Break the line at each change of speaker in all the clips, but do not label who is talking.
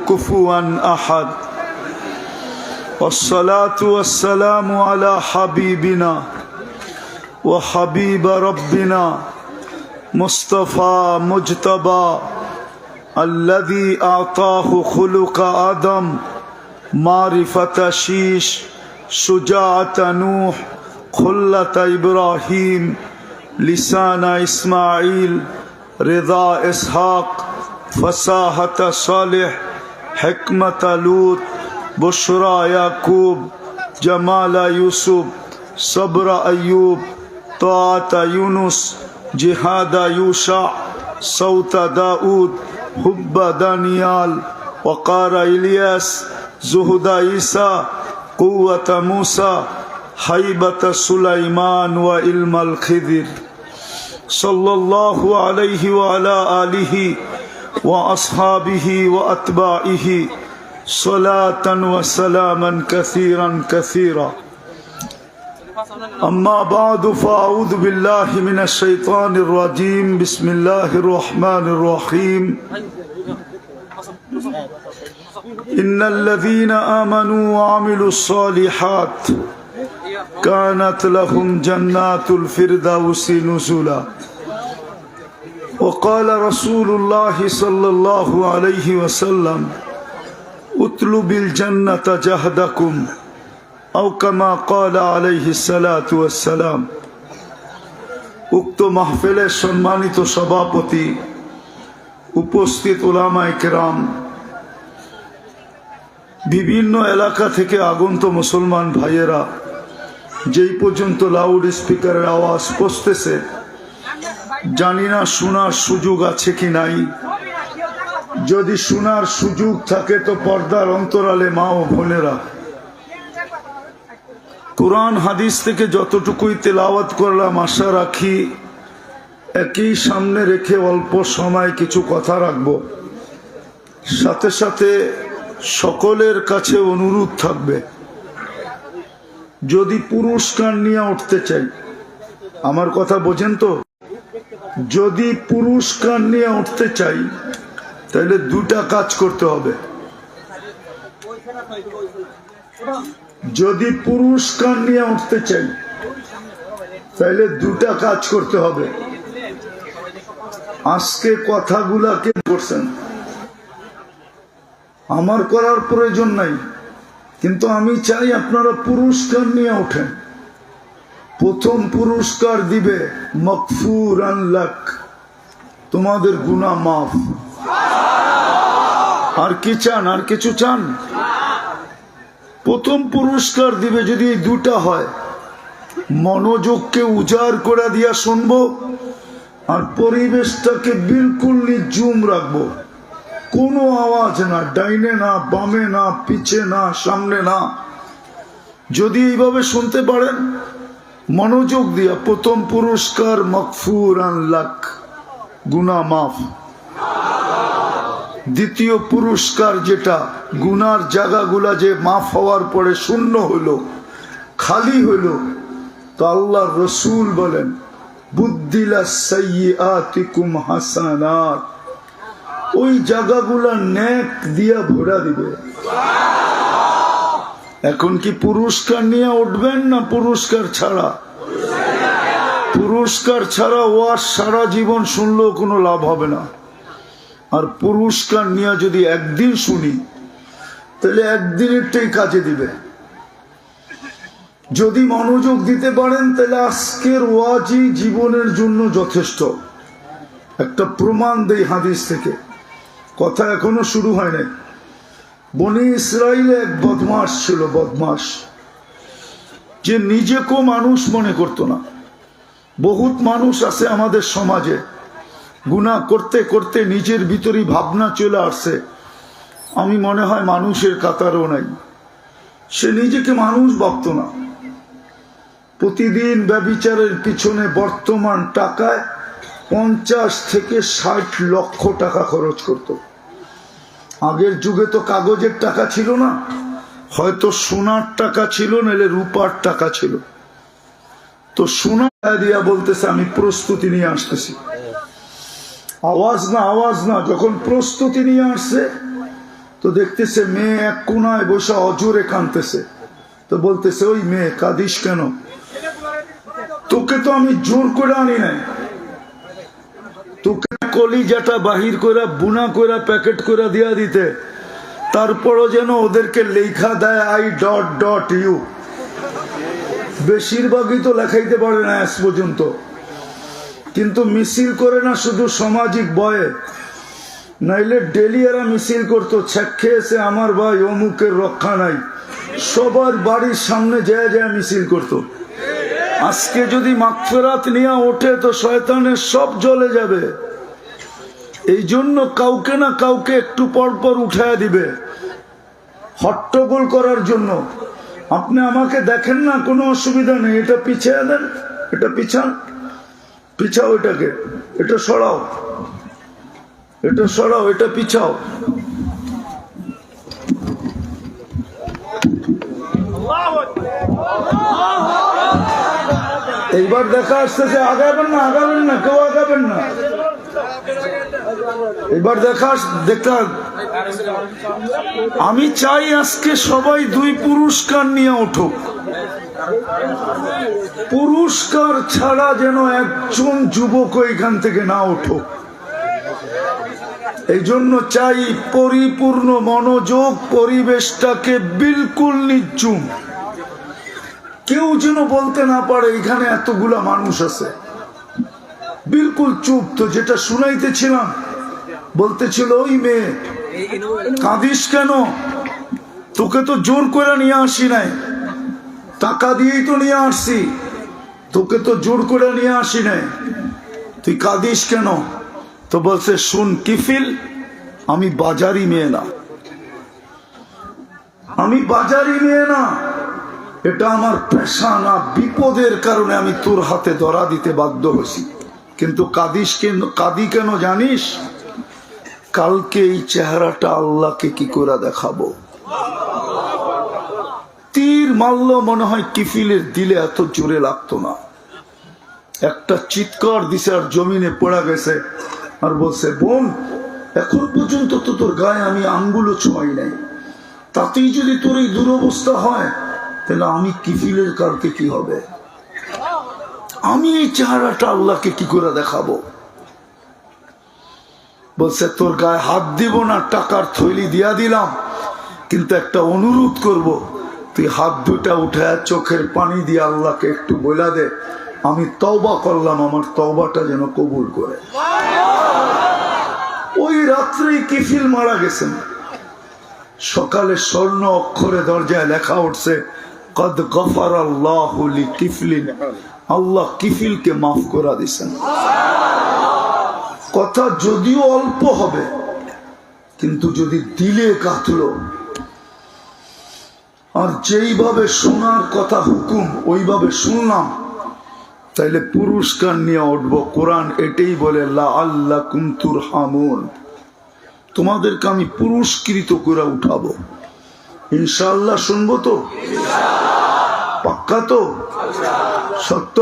كفوا أحد والصلاة والسلام على حبيبنا وحبيب ربنا مصطفى مجتبى الذي أعطاه خلق آدم معرفة شيش شجاعة نوح خلة إبراهيم لسان إسماعيل رضا إسحاق فصاحة صالح حكمة لوط بشرى يعقوب جمال يوسف صبر أيوب طاعة يونس جهاد يوشع صوت داود حب دانيال وقار إلياس زهد عيسى قوة موسى هيبة سليمان وعلم الخضر صلى الله عليه وعلى آله وأصحابه وأتباعه صلاة وسلاما كثيرا كثيرا أما بعد فأعوذ بالله من الشيطان الرجيم بسم الله الرحمن الرحيم إن الذين آمنوا وعملوا الصالحات كانت لهم جنات الفردوس نزلا وقال رسول الله صلى الله عليه وسلم اطلبوا الجنة جهدكم أو كما قال عليه الصلاة والسلام উক্ত মাহফিলের সম্মানিত সভাপতি উপস্থিত উলামায়ে কেরাম বিভিন্ন এলাকা থেকে আগত মুসলমান ভাইয়েরা যেই পর্যন্ত লাউড স্পিকারের আওয়াজ পৌঁছতেছে জানি না শোনার সুযোগ আছে কি নাই যদি শোনার সুযোগ থাকে তো পর্দার অন্তরালে মা ও বোনেরা কুরআন হাদিস থেকে যতটুকুই তেলাওয়াত করলাম আশা রাখি একই সামনে রেখে অল্প সময় কিছু কথা রাখব সাথে সাথে সকলের কাছে অনুরোধ থাকবে যদি পুরস্কার নিয়ে উঠতে চাই আমার কথা বোঝেন তো যদি পুরস্কার নিয়ে উঠতে চাই তাহলে দুটা কাজ করতে হবে যদি পুরস্কার নিয়ে উঠতে চাই তাহলে দুটা কাজ করতে হবে আজকে কথাগুলা কে করছেন আমার করার প্রয়োজন নাই কিন্তু আমি চাই আপনারা পুরস্কার নিয়ে ওঠেন প্রথম পুরস্কার দিবে মাগফুরান লাক তোমাদের গুনাহ মাফ আর কি চান আর কিছু চান প্রথম পুরস্কার দিবে যদি এই দুটা হয় মনোযোগকে উজাড় করে দিয়া শুনবো আর পরিবেশটাকে বিলকুল নিঝুম রাখবো কোনো আওয়াজ না ডাইনে না বামে না পিছে না সামনে না যদি এইভাবে শুনতে পারেন মনোযোগ দিয়া প্রথম পুরস্কার মাগফুরান লাক গুনাহ মাফ দ্বিতীয় পুরস্কার যেটা গুনার জায়গাগুলা যে মাফ হওয়ার পরে শূন্য হলো খালি হলো তো আল্লাহর রাসূল বলেন বুদ্দিলাস সাইয়্যাতিকুম হাসানাত ওই জায়গাগুলা নেক দিয়া ভরা দিবে এখন কি পুরস্কার নিয়ে উঠবেন না পুরস্কার ছাড়া পুরস্কার ছাড়া ওয়াজ সারা জীবন শুনলেও কোনো লাভ হবে না আর পুরস্কার নিয়ে যদি একদিন শুনি তাহলে একদিনেরটাই কাজে দিবে যদি মনোযোগ দিতে পারেন তাহলে আজকের ওয়াজই জীবনের জন্য যথেষ্ট একটা প্রমাণ দেই হাদিস থেকে কথা এখনো শুরু হয় নাই বনি ইসরাইলে এক বদমাস ছিল বদমাস যে নিজেকেও মানুষ মনে করতো না বহুত মানুষ আছে আমাদের সমাজে গুনাহ করতে করতে নিজের ভিতরই ভাবনা চলে আসছে আমি মনে হয় মানুষের কাতারও নাই সে নিজেকে মানুষ ভাবতো না প্রতিদিন ব্যভিচারের পিছনে বর্তমান টাকায় 50 থেকে 60 লক্ষ টাকা খরচ করত আগের যুগে তো কাগজের টাকা ছিল না হয়তো সোনার টাকা ছিল নাহলে রূপার টাকা ছিল তো সোনা দিয়া বলতেছে আমি প্রস্তুতি নিয়ে আসতেছি আওয়াজ না যখন প্রস্তুতি নিয়ে আসছে তো দেখতেছে মেয়ে এক কোনায় বসে অজোরে কাঁদতেছে। তো বলতেছে, ওই মেয়ে কাঁদিস কেন? তোকে তো আমি জোর করে আনি নাই, তোকে কলিজাটা বাহির করে বুনা করে প্যাকেট করে দিয়া দিতে, তারপরও যেন ওদেরকে লেখা দেয় I.U। বেশিরভাগই তো লেখাইতে পারে না আজ পর্যন্ত, কিন্তু মিছিল করে না শুধু সামাজিক বয়ে, নাইলে ডেলি এরা মিছিল করতো, ছেক খেয়েছে আমার ভাই অমুকের রক্ষা নাই, সবার বাড়ির সামনে যায় যায় মিছিল করতো। আজকে যদি মাগফিরাত নিয়ে ওঠে তো শয়তানের সব জ্বলে যাবে। এই জন্য কাউকে না কাউকে একটু পর পর উঠায় দিবে হট্টগোল করার জন্য। আপনি আমাকে দেখেন না, কোনো অসুবিধা নেই, এটা পিছিয়ে দেন, এটা পিছান, পিছাও এটাকে, এটা সরাও, এটা সরাও, এটা পিছাও। এইবার দেখা আসতেছে, আগাবেন না, আগাবেন না, কেউ আগাবেন না। এবার দেখা আমি চাই আজকে সবাই 2 পুরস্কার নিয়ে উঠুক। পুরস্কার ছাড়া যেন একজন যুবক এখান থেকে না উঠুক। এই জন্য চাই পরিপূর্ণ মনোযোগ, পরিবেশটাকে বিলকুল নির্জুম, কেউ যেন বলতে না পারে এখানে এতগুলা মানুষ আছে। বিলকুল চুপ। তো যেটা শুনাইতেছিলাম, বলতেছিল, ওই মেয়ে কাঁদিস কেন? তোকে তো জোর করে নিয়ে আসি নাই, টাকা দিয়েই তো নিয়ে আসছি, তোকে তো জোর করে নিয়ে আসি নাই, তুই কাঁদিস কেন? তো বলছে, শুন কিফিল, আমি বাজারি মেয়ে না, আমি বাজারি মেয়ে না, এটা আমার পেশা না, বিপদের কারণে আমি তোর হাতে ধরা দিতে বাধ্য হয়েছি। কিন্তু কাঁদিস কেন? কাঁদি কেন জানিস? কালকে এই চেহারাটা আল্লাহকে কি করে দেখাবো। তীর মারল, মনে হয় কিফিলের দিলে এত জোরে লাগতো না, একটা চিৎকার দিছে আর জমিনে পড়া গেছে। আর বলছে, বোন, এখন পর্যন্ত তো তোর গায়ে আমি আঙ্গুলও ছোঁয়াই নাই, তাতেই যদি তোর এই দুরবস্থা হয়, তাহলে আমি কিফিলের কালকে কি হবে? আমি এই চেহারাটা আল্লাহকে কি করে দেখাবো? বলছে, তোর গায়ে হাত দিব না, টাকার থৈলি দিয়া দিলাম, কিন্তু একটা অনুরোধ করব, তুই হাত দুটা উঠে চোখের পানি দিয়ে আল্লাহকে একটু বলে দে, আমি তওবা করলাম, আমার তওবাটা যেন কবুল করে। ওই রাত্রেই কিফিল মারা গেছেন। সকালে স্বর্ণ অক্ষরে দরজায় লেখা উঠছে, কদ গফারাল্লাহু লিকিফলিন, আল্লাহ কিফিলকে মাফ করে দিয়েছেন। কথা যদিও অল্প হবে, কিন্তু যদি দিলে কাটলো, আর যেইভাবে শোনার কথা হুকুম ওইভাবে শুনলাম, তাইলে পুরস্কার নিয়ে উঠবো। কোরআন এটাই বলে, লাআল্লাকুম তুরহামুন, তোমাদেরকে আমি পুরস্কৃত করে উঠাবো। ইনশাআল্লাহ শুনবো তো? পাক্কা তো? সত্য?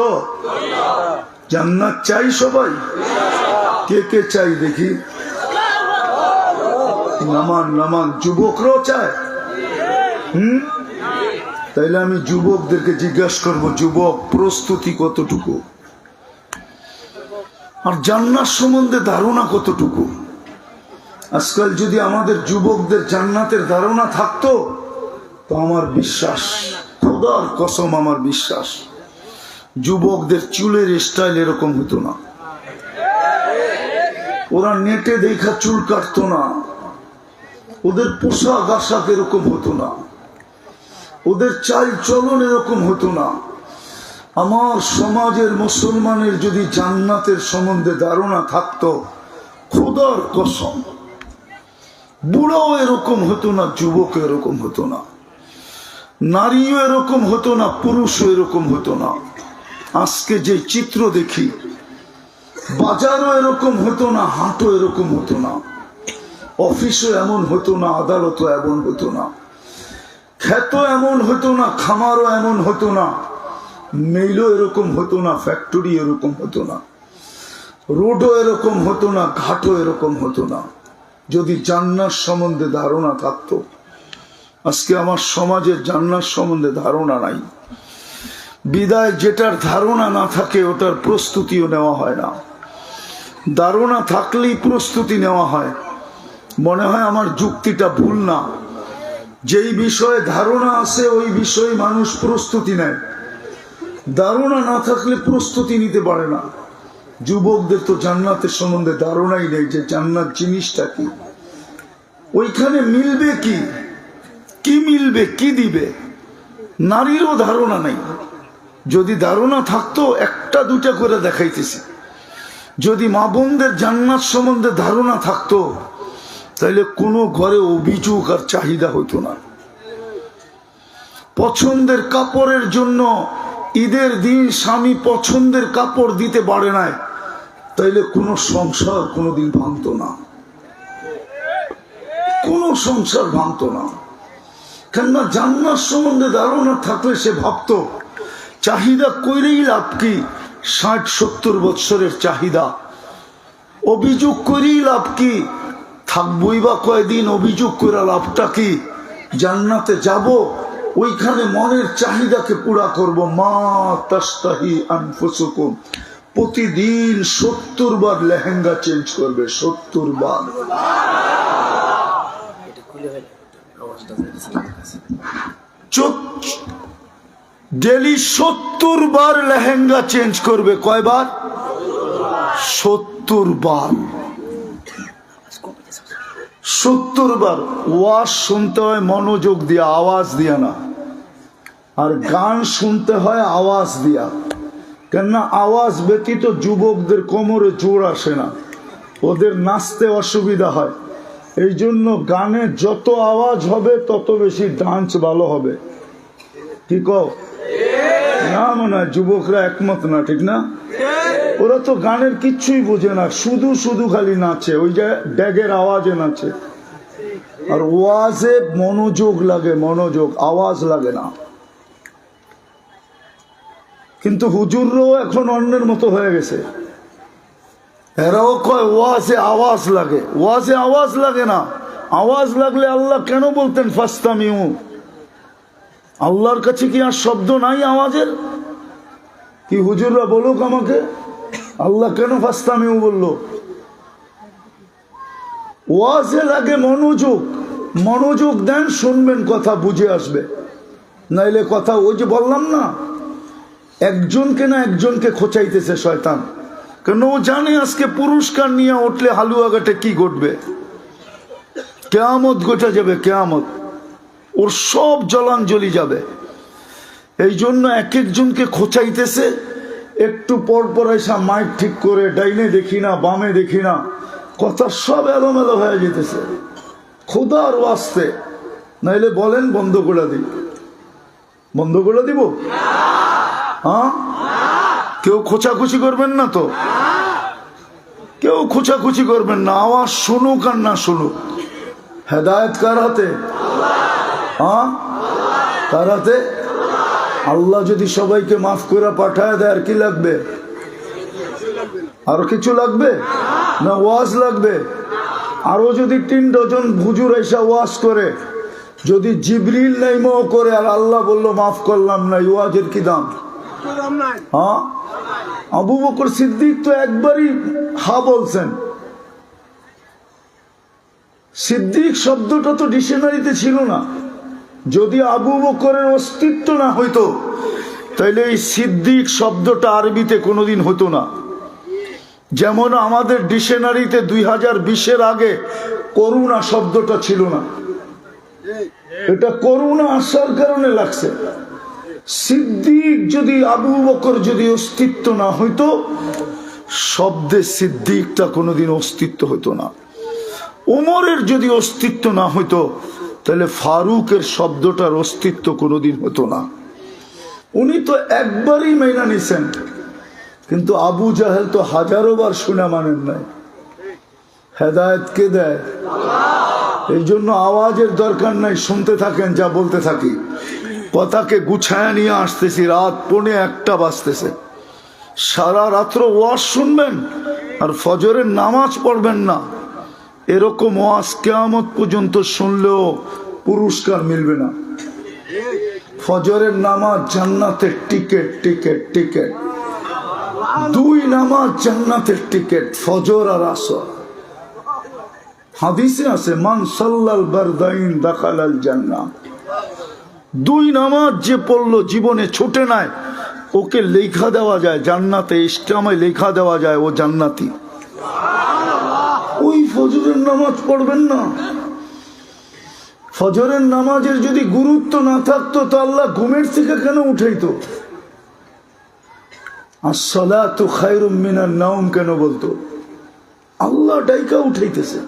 জান্নাত চাই সবাই? কে কে চাই দেখি? নামান নামান। যুবকরাও চায়? তাইলে আমি যুবকদেরকে জিজ্ঞাসা করবো, যুবক প্রস্তুতি কতটুকু, আর জান্নাত সম্বন্ধে ধারণা কতটুকু? আজকাল যদি আমাদের যুবকদের জান্নাতের ধারণা থাকতো, তো আমার বিশ্বাস, খোদার কসম আমার বিশ্বাস, যুবকদের চুলের স্টাইল এরকম হতো না, ওরা নেটে দেখা চুল কাটতো না, ওদের পোশাক আশাক এরকম হতো না, ওদের চাল চলন এরকম হতো না। আমার সমাজের মুসলমানের যদি জান্নাতের সম্বন্ধে ধারণা থাকতো, খোদার কসম, বুড়াও এরকম হতো না, যুবক এরকম হতো না, নারীও এরকম হতো না, পুরুষও এরকম হতো না। আজকে যে চিত্র দেখি, বাজারও এরকম হতো না, হাটও এরকম হতো না, অফিসও এমন হতো না, আদালতও এমন হতো না, ক্ষেত এমন হতো না, খামারও এমন হতো না, মেইলও এরকম হতো না, ফ্যাক্টরি এরকম হতো না, রোডও এরকম হতো না, ঘাটও এরকম হতো না। যদি জান্নাত সম্বন্ধে ধারণা থাকতো। আজকে আমার সমাজের জান্নাত সম্বন্ধে ধারণা নাই, বিদায় যেটার ধারণা না থাকে ওটার প্রস্তুতিও নেওয়া হয় না। ধারণা থাকলেই প্রস্তুতি নেওয়া হয়। মনে হয় আমার যুক্তিটা ভুল না, যেই বিষয়ে ধারণা আছে ওই বিষয়ে মানুষ প্রস্তুতি নেয়, ধারণা না থাকলে প্রস্তুতি নিতে পারে না। যুবকদের তো জান্নাতের সম্বন্ধে ধারণাই নেই, যে জান্নাত জিনিসটা কি, ওইখানে মিলবে কি, কি মিলবে, কি দিবে, নারীরও ধারণা নেই। যদি ধারণা থাকতো একটা দুটা করে দেখাইতেছি। যদি মা বোনদের জান্নাত সম্বন্ধে ধারণা থাকতো তাহলে কোনো ঘরে অভিযোগ আর চাহিদা হতো না। পছন্দের কাপড়ের জন্য ঈদের দিন স্বামী পছন্দের কাপড় দিতে পারে না, তাইলে কোনো সংসার কোনোদিন ভাঙতো না, কোনো সংসার ভাঙতো না। কেননা জান্নাত সম্বন্ধে ধারণা থাকলে সে ভাবতো চাহিদা কইরেই লাভ কি, 60-70 বৎসরের চাহিদা, অভিযোগ করেই লাভ কি, থাকবই বা কয়দিন, অভিযোগ করে লাভটা কি, জান্নাতে যাব ওইখানে মনের চাহিদাকে পুরা করব। মা তাস্তাহি আনফুসুকুম, প্রতিদিন 70 বার লেহেঙ্গা চেঞ্জ করবে, 70 বার। ডেলি 70 বার লেহেঙ্গা চেঞ্জ করবে। কয়বার? 70 বার। 70 বার। ওয়াজ শুনতে হয় মনোযোগ দিয়া, আওয়াজ দিয়া না। আর গান শুনতে হয় আওয়াজ দিয়া, কেননা আওয়াজ ব্যতীত যুবকদের কোমরে জোর আসে না, ওদের নাচতে অসুবিধা হয়। এই জন্য গানে যত আওয়াজ হবে তত বেশি ডান্স ভালো হবে। ঠিক না? মনে হয় যুবকরা একমত না, ঠিক না? ওরা তো গানের কিচ্ছুই বোঝে না, শুধু শুধু খালি নাচে, ওই যে ড্যাগের আওয়াজে নাচে। আর ওয়াজে মনোযোগ লাগে, মনোযোগ, আওয়াজ লাগে না। কিন্তু হুজুররাও এখন অন্যের মতো হয়ে গেছে, এরাও কয় ওয়াজে আওয়াজ লাগে। ওয়াজে আওয়াজ লাগে না। আওয়াজ লাগলে আল্লাহ কেন বলতেন ফাস্তামিউ? আল্লাহর কাছে কি আর শব্দ নাই আওয়াজের? কি হুজুররা বলুক আমাকে, আল্লাহ কেন ফাস্তামিউ বলল? ওয়াজে লাগে মনোযোগ। মনোযোগ দেন, শুনবেন, কথা বুঝে আসবে। নাইলে কথা, ওই যে বললাম না, একজনকে না একজনকে খোঁচাইতেছে শয়তান। কেন? ও জানে আজকে পুরস্কার নিয়ে উঠলে হালুয়াঘাটে কি ঘটবে, কেয়ামত ঘটে যাবে, কেয়ামত। ওর সব জলাঞ্জলি যাবে। এই জন্য এক একজনকে খোঁচাইতেছে। একটু পর পর এসা মাইক ঠিক করে, ডাইনে দেখি না, বামে দেখি না, কথা সব এলোমেলো হয়ে যেতেছে। খোদার ওয়াস্তে, নাইলে বলেন বন্ধ করে দিব। বন্ধ করে দিব? হ্যাঁ, কেউ খোঁচাখুচি করবেন না তো, কেউ খোঁচাখুচি করবেন না। আওয়াজ শুনুক আর না শুনুক, হেদায়েত কার হাতে? হ্যাঁ, কার হাতে? আল্লাহ যদি সবাইকে মাফ করে পাঠায় দেয়, আর কি লাগবে? আরো কিছু লাগবে না? ওয়াজ লাগবে। আরো যদি 3 ডজন হুজুর এসা ওয়াজ করে, যদি জিবরিল নাইমও করে আর আল্লাহ বলল মাফ করলাম না, ওয়াজের কি দাম? হ্যাঁ, আবু বকর সিদ্দিক তো একবারই হা বলছেন। সিদ্দিক শব্দটা তো ডিকশনারিতে ছিল না। যদি আবু বকরের অস্তিত্ব না হইতো তাইলে এই সিদ্দিক শব্দটা আরবিতে কোনোদিন হতো না। যেমন আমাদের ডিকশনারিতে 2020-এর আগে করুণা শব্দটা ছিল না, এটা করুণা আসার কারণে লাগছে। সিদ্দিক যদি, আবু বকর যদি অস্তিত্ব না হইতো, শব্দে সিদ্দিকটা কোনোদিন অস্তিত্ব হইতো না। ওমরের যদি অস্তিত্ব না হইতো তাহলে ফারুকের শব্দটার অস্তিত্ব কোনোদিন হতো না। উনি তো একবারই মেনে নিছেন, কিন্তু আবু জাহেল তো হাজারো বার শুনে মানেন নাই। হেদায়েত কে দেয়? এই জন্য আওয়াজের দরকার নাই, শুনতে থাকেন যা বলতে থাকি। কথাকে গুছায় নিয়ে আসতেছি, রাত 1:45 বাজতেছে। সারা রাত্র ওয়াজ শুনবেন আর ফজরের নামাজ পড়বেন না, এরকম ওয়াজ কিয়ামত পর্যন্ত শুনলেও পুরস্কার মিলবে না। ফজরের নামাজ জান্নাতের টিকেট টিকেট টিকেট, 2 নামাজ জান্নাতের টিকেট, ফজর আর আসর। হাদিসে আছে মান সাল্লাল বারদাইন দাখালাল জান্নাহ। 2 নামাজ যে পড়লো জীবনে ছুটে নাই, ওকে লেখা দেওয়া যায় জান্নাতে, ইসলামে লেখা দেওয়া যায় ও জান্নাতি। ওই ফজরের নামাজ পড়বেন না। ফজরের নামাজের যদি গুরুত্ব না থাকতো তো আল্লাহ ঘুমের থেকে কেন উঠাইতো? আসসালাতু খায়রুম মিনান নাওম কেন বলতো? আল্লাহ ডাইকা উঠাইতেছে।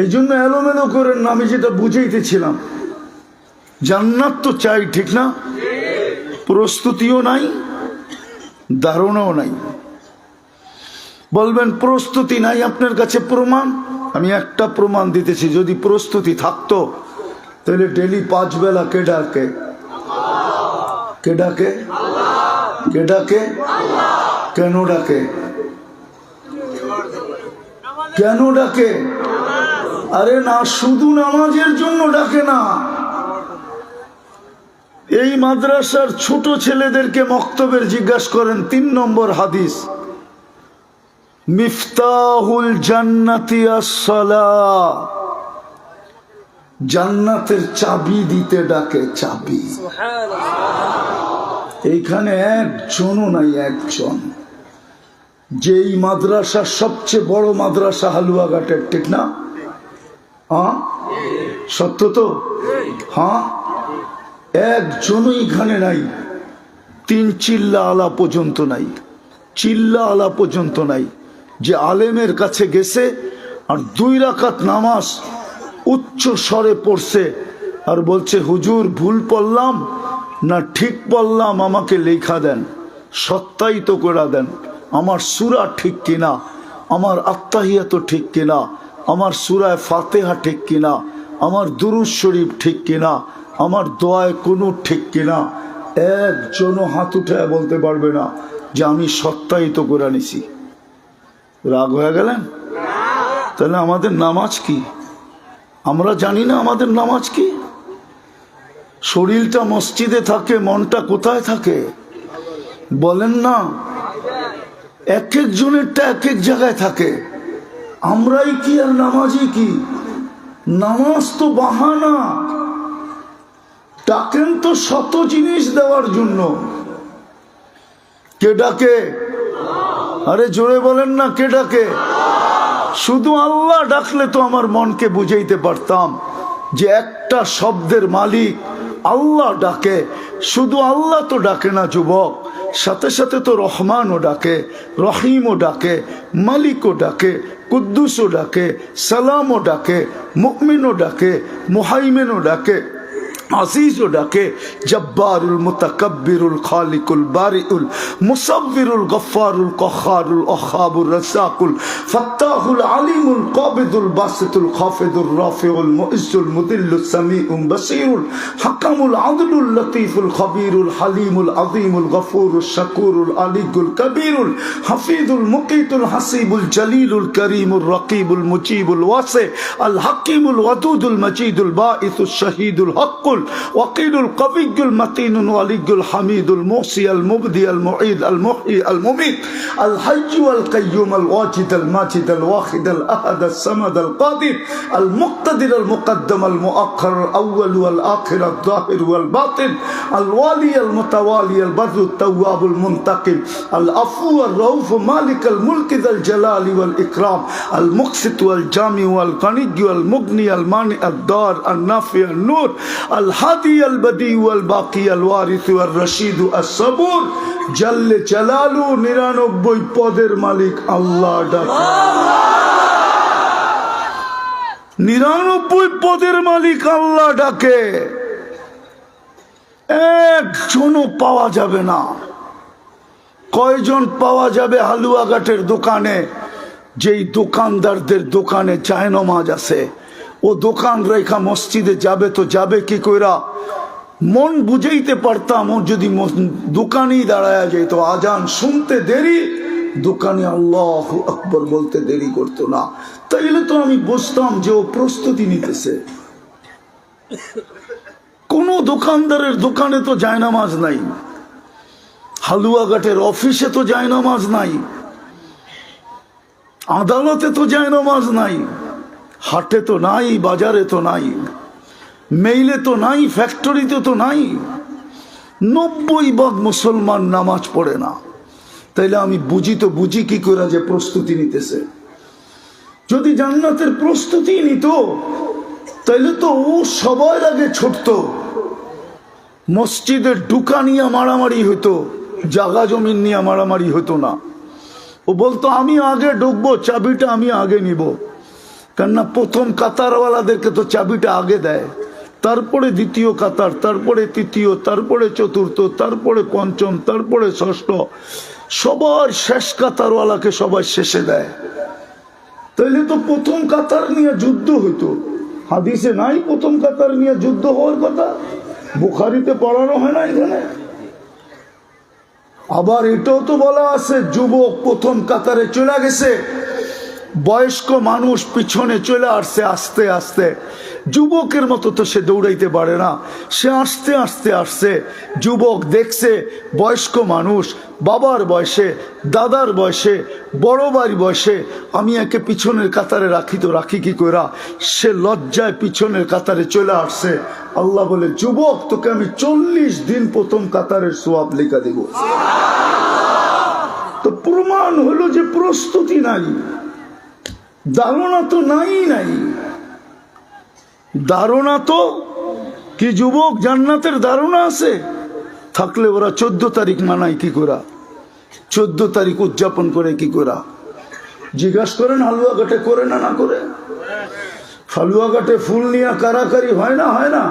এই জন্য এলোমেলো করেন না। আমি যেটা বুঝাইতেছিলাম, জান্নাত তো চাই, ঠিক না? প্রস্তুতিও নাই, ধারণাও নাই। বলবেন প্রস্তুতি নাই, আপনার কাছে প্রমাণ? আমি একটা প্রমাণ দিতেছি। যদি প্রস্তুতি থাকতো তাহলে ডেলি 5 বেলা কে ডাকে? কে ডাকে? কে ডাকে? কেন ডাকে? কেন ডাকে? আরে না, শুধু নামাজের জন্য ডাকে না। এই মাদ্রাসার ছোট ছেলেদেরকে মক্তবের জিজ্ঞাসা করেন, 3 নম্বর হাদিস, মিফতাহুল জান্নাতি আসসালাহ, জান্নাতের চাবি দিতে ডাকে, চাবি। এইখানে একজনও নাই, একজন। যেই মাদ্রাসা সবচেয়ে বড় মাদ্রাসা হালুয়াঘাটের, ঠিক না? হ্যাঁ, সত্য তো? হ্যাঁ, একজনও এখানে নাই। 3 চিল্লা আলা পর্যন্ত নাই, চিল্লা আলা পর্যন্ত নাই। যে আলেমের কাছে গেছে আর 2 রাকাত নামাজ উচ্চ স্বরে পড়ছে আর বলছে হুজুর ভুল পড়লাম না ঠিক পড়লাম, আমাকে লেখা দেন, সত্যায়িত করে দেন। আমার সূরা ঠিক কিনা, আমার আত্তাহিয়াত ঠিক কিনা, আমার সূরা ফাতিহা ঠিক কিনা, আমার দুরূদ শরীফ ঠিক কিনা, আমার দোয়ায় কুনুত ঠিক কিনা। একজনও হাত উঠায় বলতে পারবে না যে আমি সত্যায়িত করে নিছি। রাগ হয়ে গেলেন? তাহলে আমাদের নামাজ কি? আমরা জানি না আমাদের নামাজ কি? শরীরটা মসজিদে থাকে, মনটা কোথায় থাকে বলেন না? এক একজনেরটা এক এক জায়গায় থাকে। আমরাই কি আর নামাজই কি? নামাজ তো বাহানা। ডাকেন তো শত জিনিস দেওয়ার জন্য। কে ডাকে? আরে জোরে বলেন না, কে ডাকে? শুধু আল্লাহ ডাকলে তো আমার মনকে বুঝাইতে পারতাম যে একটা শব্দের মালিক আল্লাহ ডাকে। শুধু আল্লাহ তো ডাকে না যুবক, সাথে সাথে তো রহমানও ডাকে, রহিমও ডাকে, মালিকও ডাকে, কুদ্দুসও ডাকে, সালামও ডাকে, মুমিনও ডাকে, মুহাইমিনও ডাকে, আজিজও ডাকে, জব্বারুল মুতাকাব্বিরুল খালিকুল বারিউল মুসাব্বিরুল গফফারুল কখারুল ওয়াহাবুর রাসাকুল ফাত্তাহুল আলিমুল কাবিদুল বাসিতুল খাফিদুর রাফিউল মুইজ্জুল মুদিল্লুস সামিউল বাসীরুল হাকামুল আদলুল লতীফুল খবীরুল হালিমুল আযীমুল গফুরুশ শাকুরুল আলিয়ুল কবীরুল হাফিজুল মুকিতুল হাসিবুল জলিলুল করিমুর রকিবুল মুজিবুল ওয়াসি আল হাকিমুল ওয়াদুদুল মজিদুল বাঈসুশ শাহীদুল হকুল وقيل القوي المتين الولي الحميد المحصي المبدي المعيد المحيي المميت الحي والقيوم الواجد الماجد الواحد الأحد الصمد القادر المقتدر المقدم المؤخر الأول والآخر الظاهر والباطن الوالي المتوالي البر التواب المنتقم العفو الرؤوف مالك الملك ذا الجلال والإكرام المقسط والجامع والغني والمغني المانع الدار النافع النور الهادي البديع والباقي الوارث والرشيد الصبور جل جلاله 99 পদের মালিক আল্লাহ ডাকে। 99 পদের মালিক আল্লাহ ডাকে। একজনও পাওয়া যাবে না। কয়জন পাওয়া যাবে হালুয়াঘাটের দোকানে? যেই দোকানদারদের দোকানে জায়নামাজ আছে, ও দোকান রেখা মসজিদে যাবে তো যাবে কি কইরা? মন বুঝাইতে পারতাম ও যদি দোকানেই দাঁড়ায় যেত, আজান শুনতে দেরি, দোকানে আল্লাহু আকবার বলতে দেরি করতো না। তাইলে তো আমি বুঝতাম যে ও প্রস্তুতি নিতেছে। কোন দোকানদারের দোকানে তো জায়নামাজ নাই, হালুয়াঘাটের অফিসে তো জায়নামাজ নাই, আদালতে তো জায়নামাজ নাই, হাটে তো নাই, বাজারে তো নাই, মেইলে তো নাই, ফ্যাক্টরিতে তো নাই। 90% মুসলমান নামাজ পড়ে না। তাইলে আমি বুঝি কি করে যে প্রস্তুতি নিতেছে। যদি জান্নাতের প্রস্তুতি নিত তাইলে তো ও সবার আগে ছুটত, মসজিদের ঢুকা নিয়ে মারামারি হতো, জাগা জমিন নিয়ে মারামারি হতো না। ও বলতো আমি আগে ঢুকবো, চাবিটা আমি আগে নিব। কেননা প্রথম কাতারওয়ালাদেরকে তো চাবিটা আগে দেয়, তারপরে দ্বিতীয় কাতার, তারপরে তৃতীয়, তারপরে চতুর্থ, তারপরে পঞ্চম, তারপরে ষষ্ঠ, সবার শেষ কাতারওয়ালাকে সবাই শেষে দেয়। তাইলে তো প্রথম কাতার নিয়ে যুদ্ধ হইতো। হাদিসে নাই প্রথম কাতার নিয়ে যুদ্ধ হওয়ার কথা, বুখারীতে পড়ানো হয় না এখানে। আবার এটাও তো বলা আছে যুবক প্রথম কাতারে চলে গেছে, বয়স্ক মানুষ পিছনে চলে আসছে আস্তে আস্তে। যুবকের মতো তো সে দৌড়াইতে পারে না, সে আস্তে আস্তে আসছে। যুবক দেখছে বয়স্ক মানুষ বাবার বয়সে, দাদার বয়সে, বড় ভাইয়ের বয়সে, আমি একে পিছনের কাতারে রাখি তো রাখি কি কইরা, সে লজ্জায় পিছনের কাতারে চলে আসছে। আল্লাহ বলে যুবক তোকে আমি 40 দিন প্রথম কাতারের সওয়াব লেখা দেব। তো প্রমাণ হলো যে প্রস্তুতি নাই, ধারণা তো নাই। ধারণা তো কি যুবক জান্নাতের ধারণা আছে? থাকলে ওরা 14 তারিখ মানায় কি করা, 14 তারিখ উদযাপন করে কি করা? জিজ্ঞাসা করেন হালুয়াঘাটে করে না করে? হালুয়াঘাটে ফুল নিয়ে কারাকারি হয় না?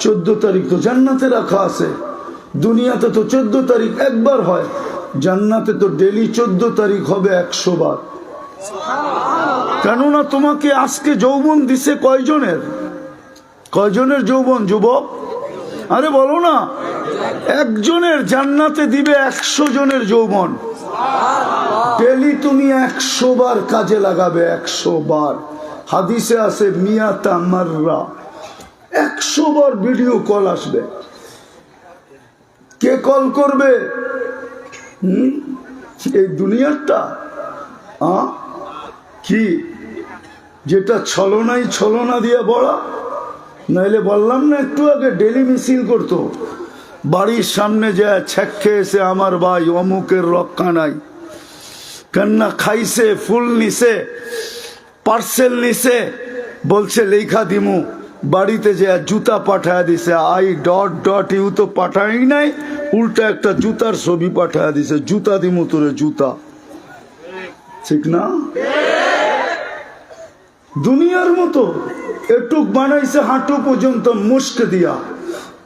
14 তারিখ তো জান্নাতে রাখা আছে। দুনিয়াতে তো 14 তারিখ একবার হয়, জান্নাতে তো ডেলি 14 তারিখ হবে 100 বার। কেননা তোমাকে আজকে যৌবন দিছে কয়জনের যৌবন যুবক? আরে বলো না, একজনের জান্নাতে দিবে 100 জনের যৌবন। ডেলি তুমি 100 বার কাজে লাগাবে, 100 বার। হাদিসে আছে মিয়াতা মাররা, 100 বার ভিডিও কল আসবে। কে কল করবে? এই দুনিয়াটা কি যেটা ছলনা দিয়ে বড়া? নাইলে বললাম না একটু আগে, ডেলি মিছিল করতো, বাড়ির সামনে যায় ছেক খেয়েছে আমার ভাই অমুকের রক্ষা নাই, কেননা খাইছে, ফুল নিছে, পার্সেল নিছে, বলছে লেখা দিমু, বাড়িতে যে জুতা পাঠায় দিছে, I.ইউ তো পাঠাই নাই, উল্টা একটা জুতার ছবি পাঠায় দিছে, জুতা দিমু তোরে জুতা। ঠিক না? দুনিয়ার মতো এটুক বানাইছে হাঁটু পর্যন্ত মুস্ক দিয়া,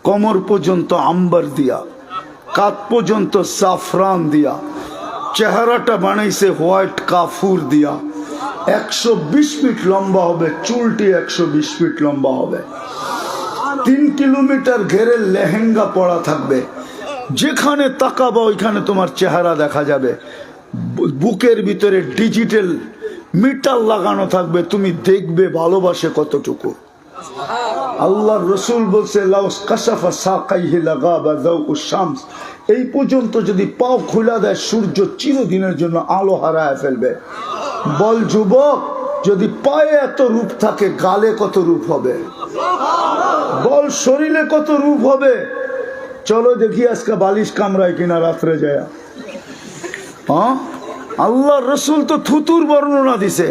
কোমর পর্যন্ত আম্বার দিয়া, কাত পর্যন্ত সাফরান দিয়া, চেহারাটা বানাইছে হোয়াইট কাফুর দিয়া। 120 ফিট লম্বা হবে, চুলটি 120 ফিট লম্বা হবে, 3 কিলোমিটার ঘেরে লেহেঙ্গা পরা থাকবে, যেখানে তাকাবা ওইখানে তোমার চেহারা দেখা যাবে। বুকের ভিতরে ডিজিটাল মিটার লাগানো থাকবে, তুমি দেখবে ভালোবাসে কতটুকু। আল্লাহর রসুল বলছে এই পর্যন্ত যদি পাও খুলে দেয় সূর্য চিরদিনের জন্য আলো হারায় ফেলবে। বল যুবক, যদি পায়ে এত রূপ থাকে গালে কত রূপ হবে? বল শরীরে কত রূপ হবে? চলো দেখি আজকে বালিশ কামড়ায় কিনা রাত্রে যায়। আল্লাহ রসুল তো থুতুর বর্ণনা দিছে,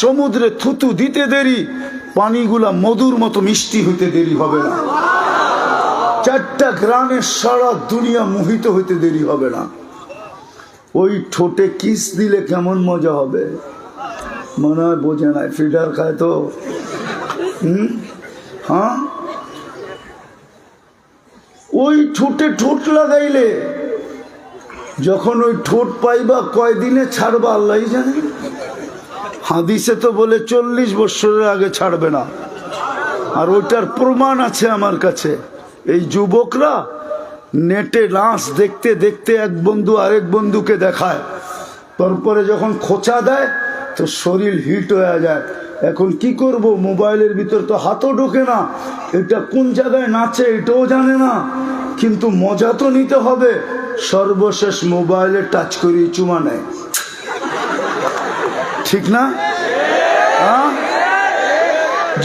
সমুদ্রে থুতু দিতে দেরি, পানিগুলা মধুর মতো মিষ্টি হইতে দেরি হবে না। 4টা গ্রামের সারা দুনিয়া মোহিত হইতে দেরি হবে না। ওই ঠোঁটে কিস দিলে কেমন মজা হবে মনে হয় বোঝে নাই, ফিডার খায় তো। ওই ঠোঁটে ঠোঁট লাগাইলে যখন ওই ঠোঁট পাইবা কয়দিনে ছাড়বা আল্লাহ জানে। হাদিসে তো বলে 40 বছরের আগে ছাড়বে না, আর ওইটার প্রমাণ আছে আমার কাছে। এই যুবকরা নেটে নাচ দেখতে দেখতে এক বন্ধু আরেক বন্ধুকে দেখায়, তারপরে যখন খোঁচা দেয় তো শরীর হিট হয়ে যায়। এখন কি করব, মোবাইলের ভিতর তো হাতও ঢোকে না, এটা কোন জায়গায় নাচে এটাও জানে না, কিন্তু মজা তো নিতে হবে। সর্বশেষ মোবাইলে টাচ করি চুমা নেয়, ঠিক না?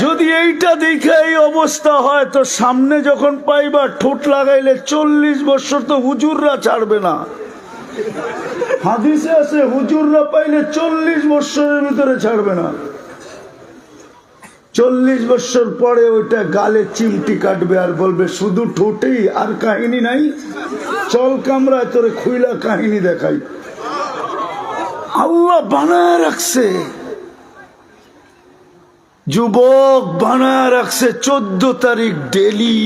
যদি এইটা দেখে এই অবস্থা হয় তো সামনে যখন পাইবা ঠোঁট লাগাইলে 40 বছর তো হুজুররা ছাড়বে না। হাদিসে আছে হুজুররা পাইলে 40 বছরের ভিতরে ছাড়বে না। 40 বছর পরে ওইটা গালে চিমটি কাটবে আর বলবে শুধু ঠোঁটেই, আর কাহিনী নাই, চল কামরায় তোরে খুইলা কাহিনী দেখাই। আল্লাহ বানায় রাখছে, যুবক বানায় রাখছে 14 তারিখ ডেলি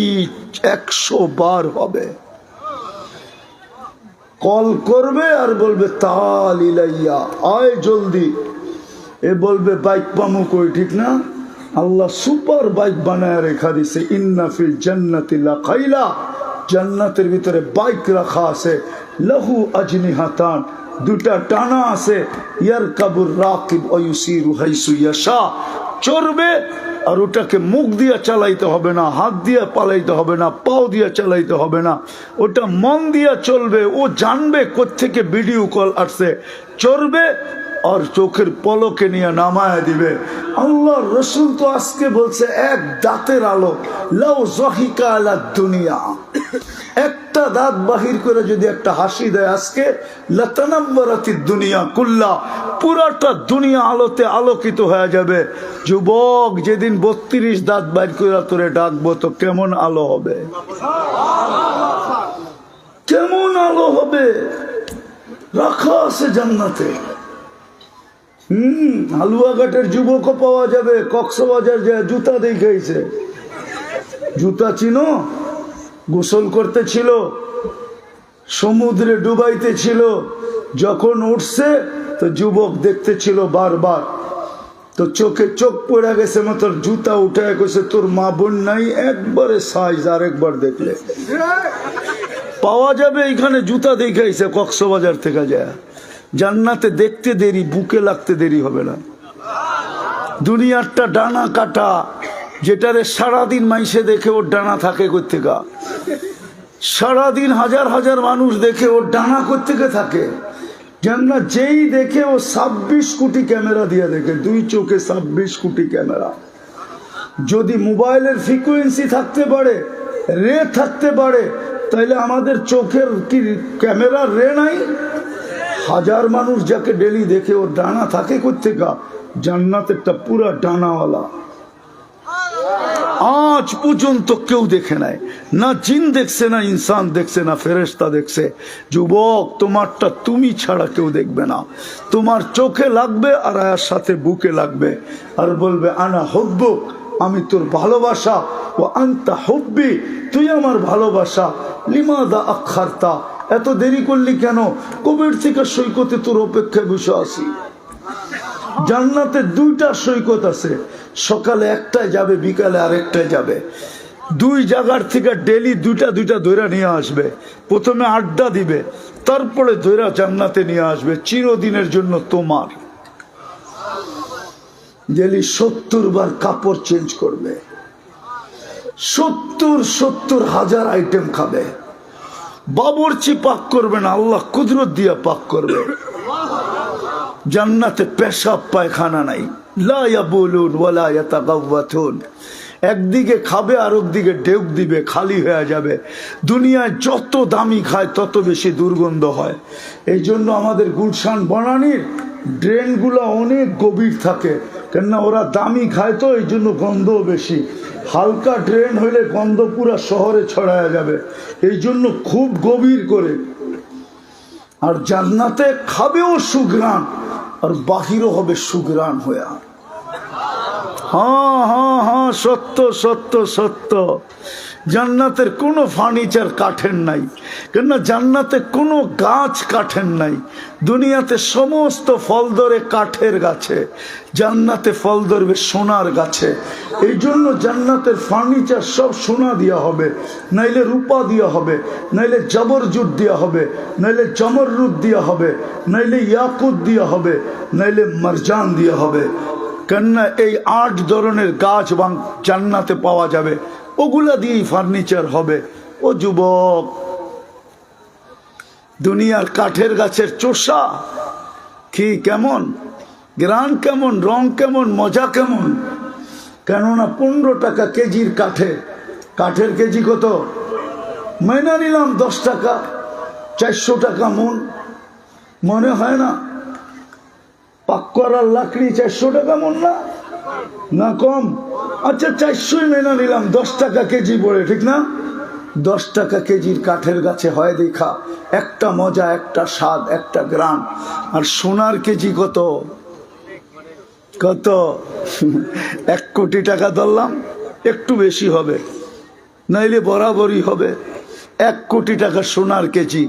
100 বার হবে। কল করবে আর বলবে তাল ইলাইয়া, আয় জলদি। এ বলবে বাইক পামু কই, ঠিক না? আল্লাহ সুপার বাইক বানায় রেখা দিছে। ইন্না ফিল জান্নাতি লাখাইলা, জান্নাতের ভিতরে বাইক রাখা আছে। লাহু আজনিহাতান, দুটা টানা আছে। ইয়ারকাবুর রাকিব ওয়া ইউসিরু হাইসু ইয়াশা, চড়বে আর ওটাকে মুখ দিয়ে চালাইতে হবে না, হাত দিয়ে পালাইতে হবে না, পাও দিয়ে চালাইতে হবে না, ওটা মন দিয়ে চলবে। ও জানবে কোত্থেকে ভিডিও কল আসছে, চড়বে আর চোখের পলকে নিয়ে নামায় দিবে। আল্লাহ রসুল তো আজকে বলছে এক দাঁতের আলো, লাউ যহিকা আলা দুনিয়া, একটা দাঁত বাহির করে যদি একটা হাসি দেয় আজকে, লাতানাব্বারাতিদ দুনিয়া কুল্লা, পুরাটা দুনিয়া আলোতে আলোকিত হয়ে যাবে। যুবক, যেদিন 32 দাঁত বাইর করে তোরে ডাকবো তো কেমন আলো হবে, কেমন আলো হবে। রাখা আছে জান্নাতে। হালুয়াঘাটের যুবকও পাওয়া যাবে, কক্সবাজার যায় জুতা দেখাইছে। জুতা চিনো? গোসল করতে ছিল, সমুদ্রে ডুবাইতে ছিল, যখন উঠছে তো যুবক দেখতে ছিল বারবার, তো চোখে চোখ পড়ে গেছে, মতো জুতা উঠে গেছে, তোর মা বোন নাই, একবারে সাইজ আর একবার দেখলে পাওয়া যাবে। এখানে জুতা দেখাইছে কক্সবাজার থেকে যায়। জান্নাতে দেখতে দেরি, বুকে লাগতে দেরি হবে না। দুনিয়ারটা ডানা কাটা, যেটারে সারাদিন মাইসে দেখে ওর ডানা থাকে কোত্থেকা, সারাদিন হাজার হাজার মানুষ দেখে ওর ডানা কোত্থেকে থাকে। জান্নাত যেই দেখে ও 26 কোটি ক্যামেরা দিয়ে দেখে, 2 চোখে 26 কোটি ক্যামেরা। যদি মোবাইলের ফ্রিকোয়েন্সি থাকতে পারে, রে থাকতে পারে, তাইলে আমাদের চোখের কি ক্যামেরার রে নাই? হাজার মানুষ যাকে ডেলি দেখে ওর ডানা থাকে কোত্থেকা। জান্নাতেরটা পুরা ডানাওয়ালা, আজ পর্যন্ত কেউ দেখে নাই, না জিন দেখছে, না ইনসান দেখছে, না ফেরেশতা দেখছে। যুবক, তোমারটা তুমি ছাড়া কেউ দেখবে না। তোমার চোখে লাগবে আর আয়ার সাথে বুকে লাগবে, আর বলবে আনা হুব্বুক, আমি তোর ভালোবাসা, ও আনতা হুব্বি, তুই আমার ভালোবাসা। লিমাদা আখারতা, এত দেরি করলি কেন? কবির থেকে সৈকতে তোর অপেক্ষায় বসে আছি। জান্নাতে 2টা সৈকত আছে, সকালে একটায় যাবে, বিকালে আরেকটায় যাবে। 2 জায়গার থেকে ডেলি 2টা দৈরা নিয়ে আসবে। প্রথমে আড্ডা দিবে, তারপরে দৈরা জান্নাতে নিয়ে আসবে, চিরদিনের জন্য তোমার। ডেলি 70 বার কাপড় চেঞ্জ করবে, 70 হাজার আইটেম খাবে। বাবুর্চি পাক করবে না, আল্লাহ কুদরত দিয়া পাক করবে। জান্নাতে পেশাব পায়খানা নাই, লা ইয়াবুলুন ওয়ালা ইয়াতাগাওয়াতুন। একদিকে খাবে আর একদিকে ঢেউ দিবে, খালি হয়ে যাবে। দুনিয়ায় যত দামি খায় তত বেশি দুর্গন্ধ হয়। এই জন্য আমাদের গুলশান বনানীর ড্রেনগুলো অনেক গভীর থাকে, কেননা ওরা দামি খায় তো, এই জন্য গন্ধও বেশি। হালকা ড্রেন হইলে গন্ধ পুরা শহরে ছড়ায় যাবে, এই জন্য খুব গভীর করে। আর জান্নাতে খাবেও সুঘ্রাণ আর বাহিরও হবে সুঘ্রাণ হয়ে। হ্যাঁ হ্যাঁ হ্যাঁ, সত্য সত্য সত্য। জান্নাতের কোনো ফার্নিচার কাঠের নাই, কেননা জান্নাতে কোনো গাছ কাঠের নাই। দুনিয়াতে সমস্ত ফল ধরে কাঠের গাছে, জান্নাতে ফল ধরবে সোনার গাছে। এই জন্য জান্নাতের ফার্নিচার সব সোনা দিয়া হবে, নাইলে রূপা দিয়া হবে, নাইলে জবরজুট দিয়া হবে, নাইলে জমররুদ দিয়া হবে, নাইলে ইয়াকুত দিয়া হবে, নাইলে মারজান দিয়া হবে। কেননা এই 8 ধরনের গাছ জান্নাতে পাওয়া যাবে, ওগুলা দিয়েই ফার্নিচার হবে। ও যুবক, দুনিয়ার কাঠের গাছের চোষা কি, কেমন গ্রান, কেমন রং, কেমন মজা, কেমন। কেননা 15 টাকা কেজির কাঠের কেজি কত? মাইনা নিলাম 10 টাকা, 400 টাকা মন। মনে হয় না পাক্করার লাকড়ি 400 টাকা মন না কম? আচ্ছা 400 মেনে নিলাম, 10 টাকা কেজি পড়ে, ঠিক না? 10 টাকা কেজির কাঠের গাছে হয় দেখা একটা মজা, একটা স্বাদ, একটা গ্রাম। আর সোনার কেজি কত? 1 কোটি টাকা ধরলাম, একটু বেশি হবে, নাইলে বরাবরই হবে। 1 কোটি টাকা সোনার কেজি।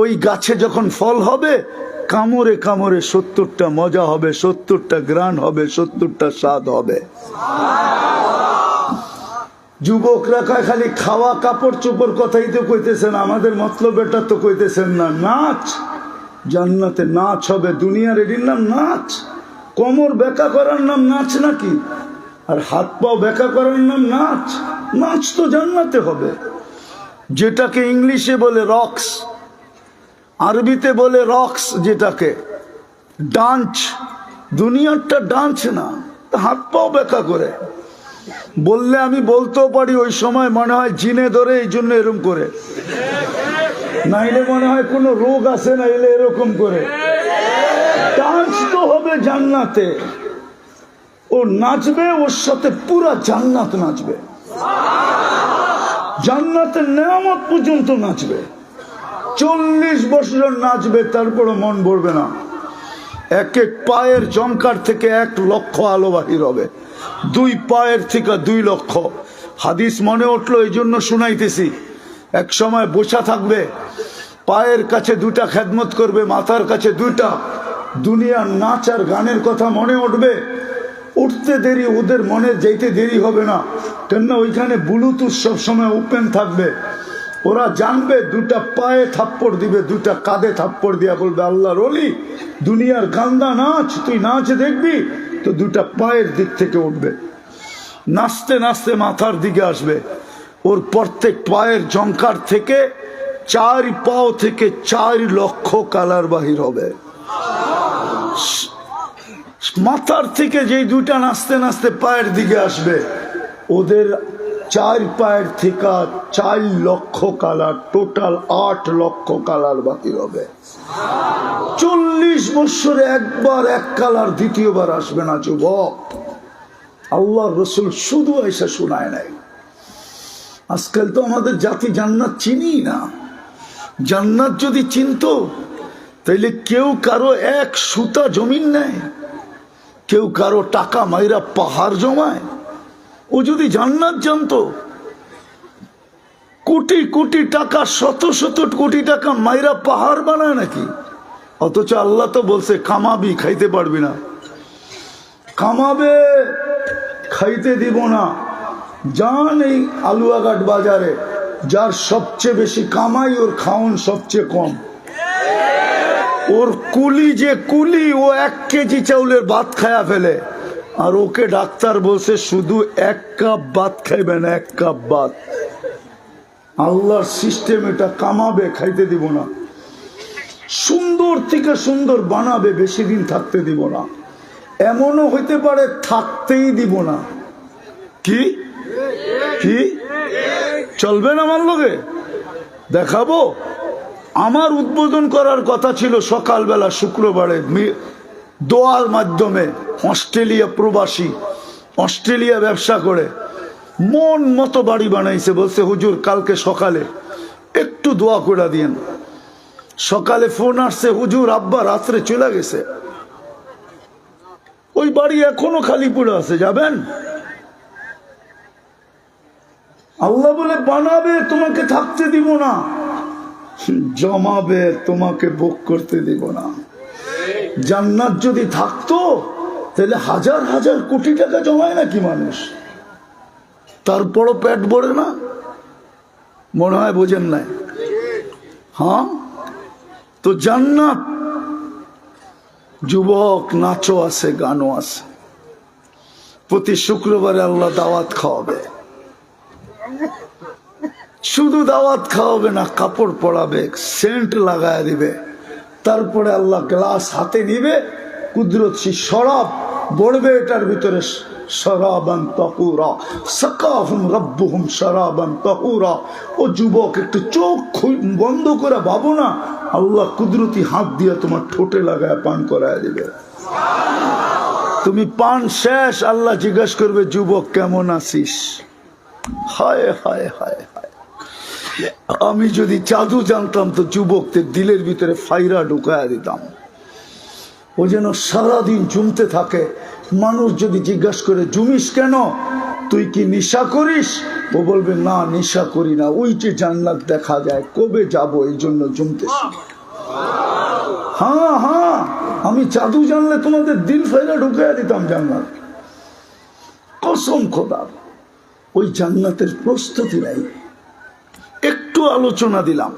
ওই গাছে যখন ফল হবে, কামড়ে কামড়ে 70টা মজা হবে, 70টা গ্রান হবে, 70টা স্বাদ হবে। যুবকরা খালি খাওয়া, কাপড় চোপড় কথাই তো কইতেছেন, আমাদের মতলব এটা তো কইতেছেন না। নাচ, জান্নাতে নাচ হবে। দুনিয়ার এটির নাম নাচ। কোমর বেঁকা করার নাম নাচ নাকি? আর হাত পাও বেঁকা করার নাম নাচ? নাচ তো জান্নাতে হবে। যেটাকে ইংলিশে বলে রক্স, আরবিতে বলে রক্স, যেটাকে ডান্স। দুনিয়ারটা ডান্স না, হাত পাও বেঁকা করে বললে আমি বলতেও পারি, ওই সময় মনে হয় জিনে ধরে, এই জন্য এরকম করে, নাইলে মনে হয় কোনো রোগ আছে, নাইলে এরকম করে। ডান্স তো হবে জান্নাতে। ও নাচবে, ওর সাথে পুরা জান্নাত নাচবে, জান্নাতের নেয়ামত পর্যন্ত নাচবে। 40 বছর নাচবে, তারপরও মন ভরবে না। এক এক পায়ের জঙ্কার থেকে 1 লক্ষ আলো বাহির হবে, 2 পায়ের থেকে 2 লক্ষ। হাদিস মনে উঠলো, এই জন্য শুনাইতেছি। এক সময় বসা থাকবে, পায়ের কাছে 2টা খেদমত করবে, মাথার কাছে 2টা। দুনিয়ার নাচ আর গানের কথা মনে উঠবে, উঠতে দেরি, ওদের মনে যেতে দেরি হবে না, কেননা ওইখানে ব্লুটুথ সব সময় ওপেন থাকবে। ওরা জানবে, 2টা পায়ে থাপ্পড় দিবে, 2টা কাঁধে থাপ্পড় দিয়া বলবে, আল্লাহর ওলি, দুনিয়ার গান্দা নাচ, তুই নাচ দেখবি তো 2টা পায়ের দিক থেকে উঠবে, নাচতে নাচতে মাথার দিকে আসবে। ওর প্রত্যেক পায়ের জঙ্কার থেকে 4 পাও থেকে 4 লক্ষ কালার বাহির হবে। মাথার থেকে যেই 2টা নাচতে নাচতে পায়ের দিকে আসবে, ওদের 4 পায়ের থেকে 4 লক্ষ কালার, টোটাল 8 লক্ষ কালার বাহির হবে। 40 বছরে একবার 1 কালার, দ্বিতীয়বার আসবে না। যুবক, আল্লাহর রসুল শুধু এসে শোনায় নাই। আজকাল তো আমাদের জাতি জান্নাত চিনি না। জান্নাত যদি চিনতো, তাইলে কেউ কারো 1 সুতা জমিন নেয়, কেউ কারো টাকা মাইরা পাহাড় জমায়। ও যদি জান্নাত জানতো, কোটি কোটি টাকা, শত শত কোটি টাকা মাইরা পাহাড় বানায় নাকি? অথচ আল্লাহ তো বলছে, কামাবি, খাইতে পারবি না। কামাবে, খাইতে দিব না। যান এই আলুয়াঘাট বাজারে, যার সবচেয়ে বেশি কামাই, ওর খাওন সবচেয়ে কম। ওর কুলি যে কুলি, ও 1 কেজি চাউলের ভাত খায়া ফেলে, আর ওকে ডাক্তার বলছে শুধু 1 কাপ ভাত খাইবেন, 1 কাপ ভাত। আল্লাহর সিস্টেম এটা, কামাবে, খাইতে দিব না। সুন্দর থেকে সুন্দর বানাবে, বেশি দিন থাকতে দিব না। এমনও হইতে পারে থাকতেই দিব না। কি কি চলবেন আমার লগে? দেখাবো। আমার উদ্বোধন করার কথা ছিল সকালবেলা, শুক্রবারে, দোয়ার মাধ্যমে। অস্ট্রেলিয়া প্রবাসী, অস্ট্রেলিয়া ব্যবসা করে, মন মতো বাড়ি বানাইছে। বলছে, হুজুর কালকে সকালে একটু দোয়া করে দিয়েন। সকালে ফোন আসছে, হুজুর আব্বা রাত্রে চলে গেছে। ওই বাড়ি এখনো খালি পড়ে আছে, যাবেন? আল্লাহ বলে বানাবে, তোমাকে থাকতে দিব না, জমাবে, তোমাকে ভোগ করতে দিব না। জান্নাত যদি থাকতো তাহলে হাজার হাজার কোটি টাকা জমায় নাকি মানুষ? তারপরও পেট ভরে না? মনে হয় বোঝেন নাই। হ্যাঁ, তো জান্নাত, যুবক, নাচও আছে, গানও আছে। প্রতি শুক্রবারে আল্লাহ দাওয়াত খাওয়াবে। শুধু দাওয়াত খাওয়াবে না, কাপড় পরাবে, সেন্ট লাগায় দিবে। তারপরে আল্লাহ গ্লাস হাতে নিবে, কুদরতি শরাব বলবে এটার ভিতরে, শরাবান তাহুরা সাকাহুম রাব্বুহুম শরাবান তাহুরা। ও যুবক, একটু চোখ বন্ধ করে ভাবো না, আল্লাহ কুদরতি হাত দিয়ে তোমার ঠোঁটে লাগায় পান করায় দিবে। তুমি পান শেষ, আল্লাহ জিজ্ঞাসা করবে, যুবক কেমন আছিস? হায় হায় হায় হায়, আমি যদি জাদু জানতাম তো যুবকদের দিলের ভিতরে ফাইরা ঢুকায়া দিতাম। ও যেন সারাদিন জমতে থাকে। মানুষ যদি জিজ্ঞাসা করে, জুমিস কেন? তুই কি নেশা করিস? ও বলবে, না নেশা করি না, ওই যে জান্নাত দেখা যায়, কবে যাব, এই জন্য জমতেছি। হ্যাঁ হ্যাঁ, আমি জাদু জানলে তোমাদের দিল ফাইরা ঢুকায়া দিতাম জান্নাত, কসম খোদার। ওই জান্নাতের প্রস্তুতি নাই। একটু আলোচনা দিলাম।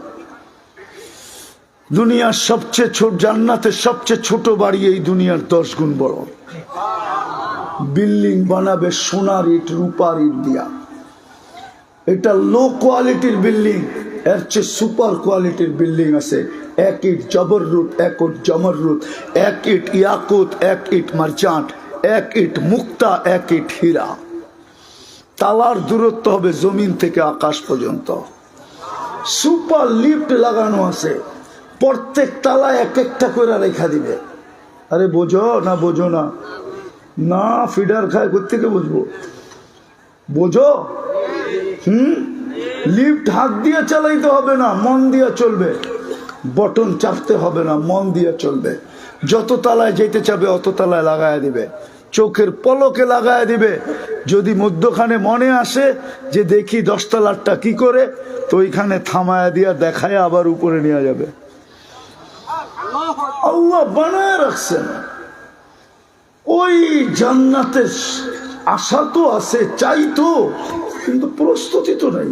দুনিয়ার সবচেয়ে ছোট, জান্নাতের সবচেয়ে ছোট বাড়ি এই দুনিয়ার 10 গুণ বড়। বিল্ডিং বানাবে সোনার ইট, রূপার ইট দিয়া। এটা লো কোয়ালিটির বিল্ডিং, এর চেয়ে সুপার কোয়ালিটির বিল্ডিং আছে। 1 ইট জবররুত, 1 ইট জমররুত, 1 ইট ইয়াকুত, 1 ইট মারজান্ট, 1 ইট মুক্তা, 1 ইট হীরা। তালার দূরত্ব হবে জমিন থেকে আকাশ পর্যন্ত। সুপার লিফট লাগানো আছে, প্রত্যেক তালায় এক একটা করে রেখা দিবে। আরে বোঝো না? বোঝো না? না, ফিডার খায় কোত্থেকে বুঝবো? বোঝো? লিফট হাত দিয়ে চালাইতে হবে না, মন দিয়ে চলবে। বটন চাপতে হবে না, মন দিয়ে চলবে। যত তালায় যেতে চাবে অত তালায় লাগায় দিবে, চোখের পলকে লাগায় দিবে। যদি মধ্যখানে মনে আসে যে দেখি 10 তলারটা কি করে, তো ওইখানে থামায়া দিয়া দেখায় আবার উপরে নিয়ে যাবে। আল্লাহ বানায় রাখছেন। ওই জান্নাতের আশা তো আছে, চাই তো, কিন্তু প্রস্তুতি তো নাই।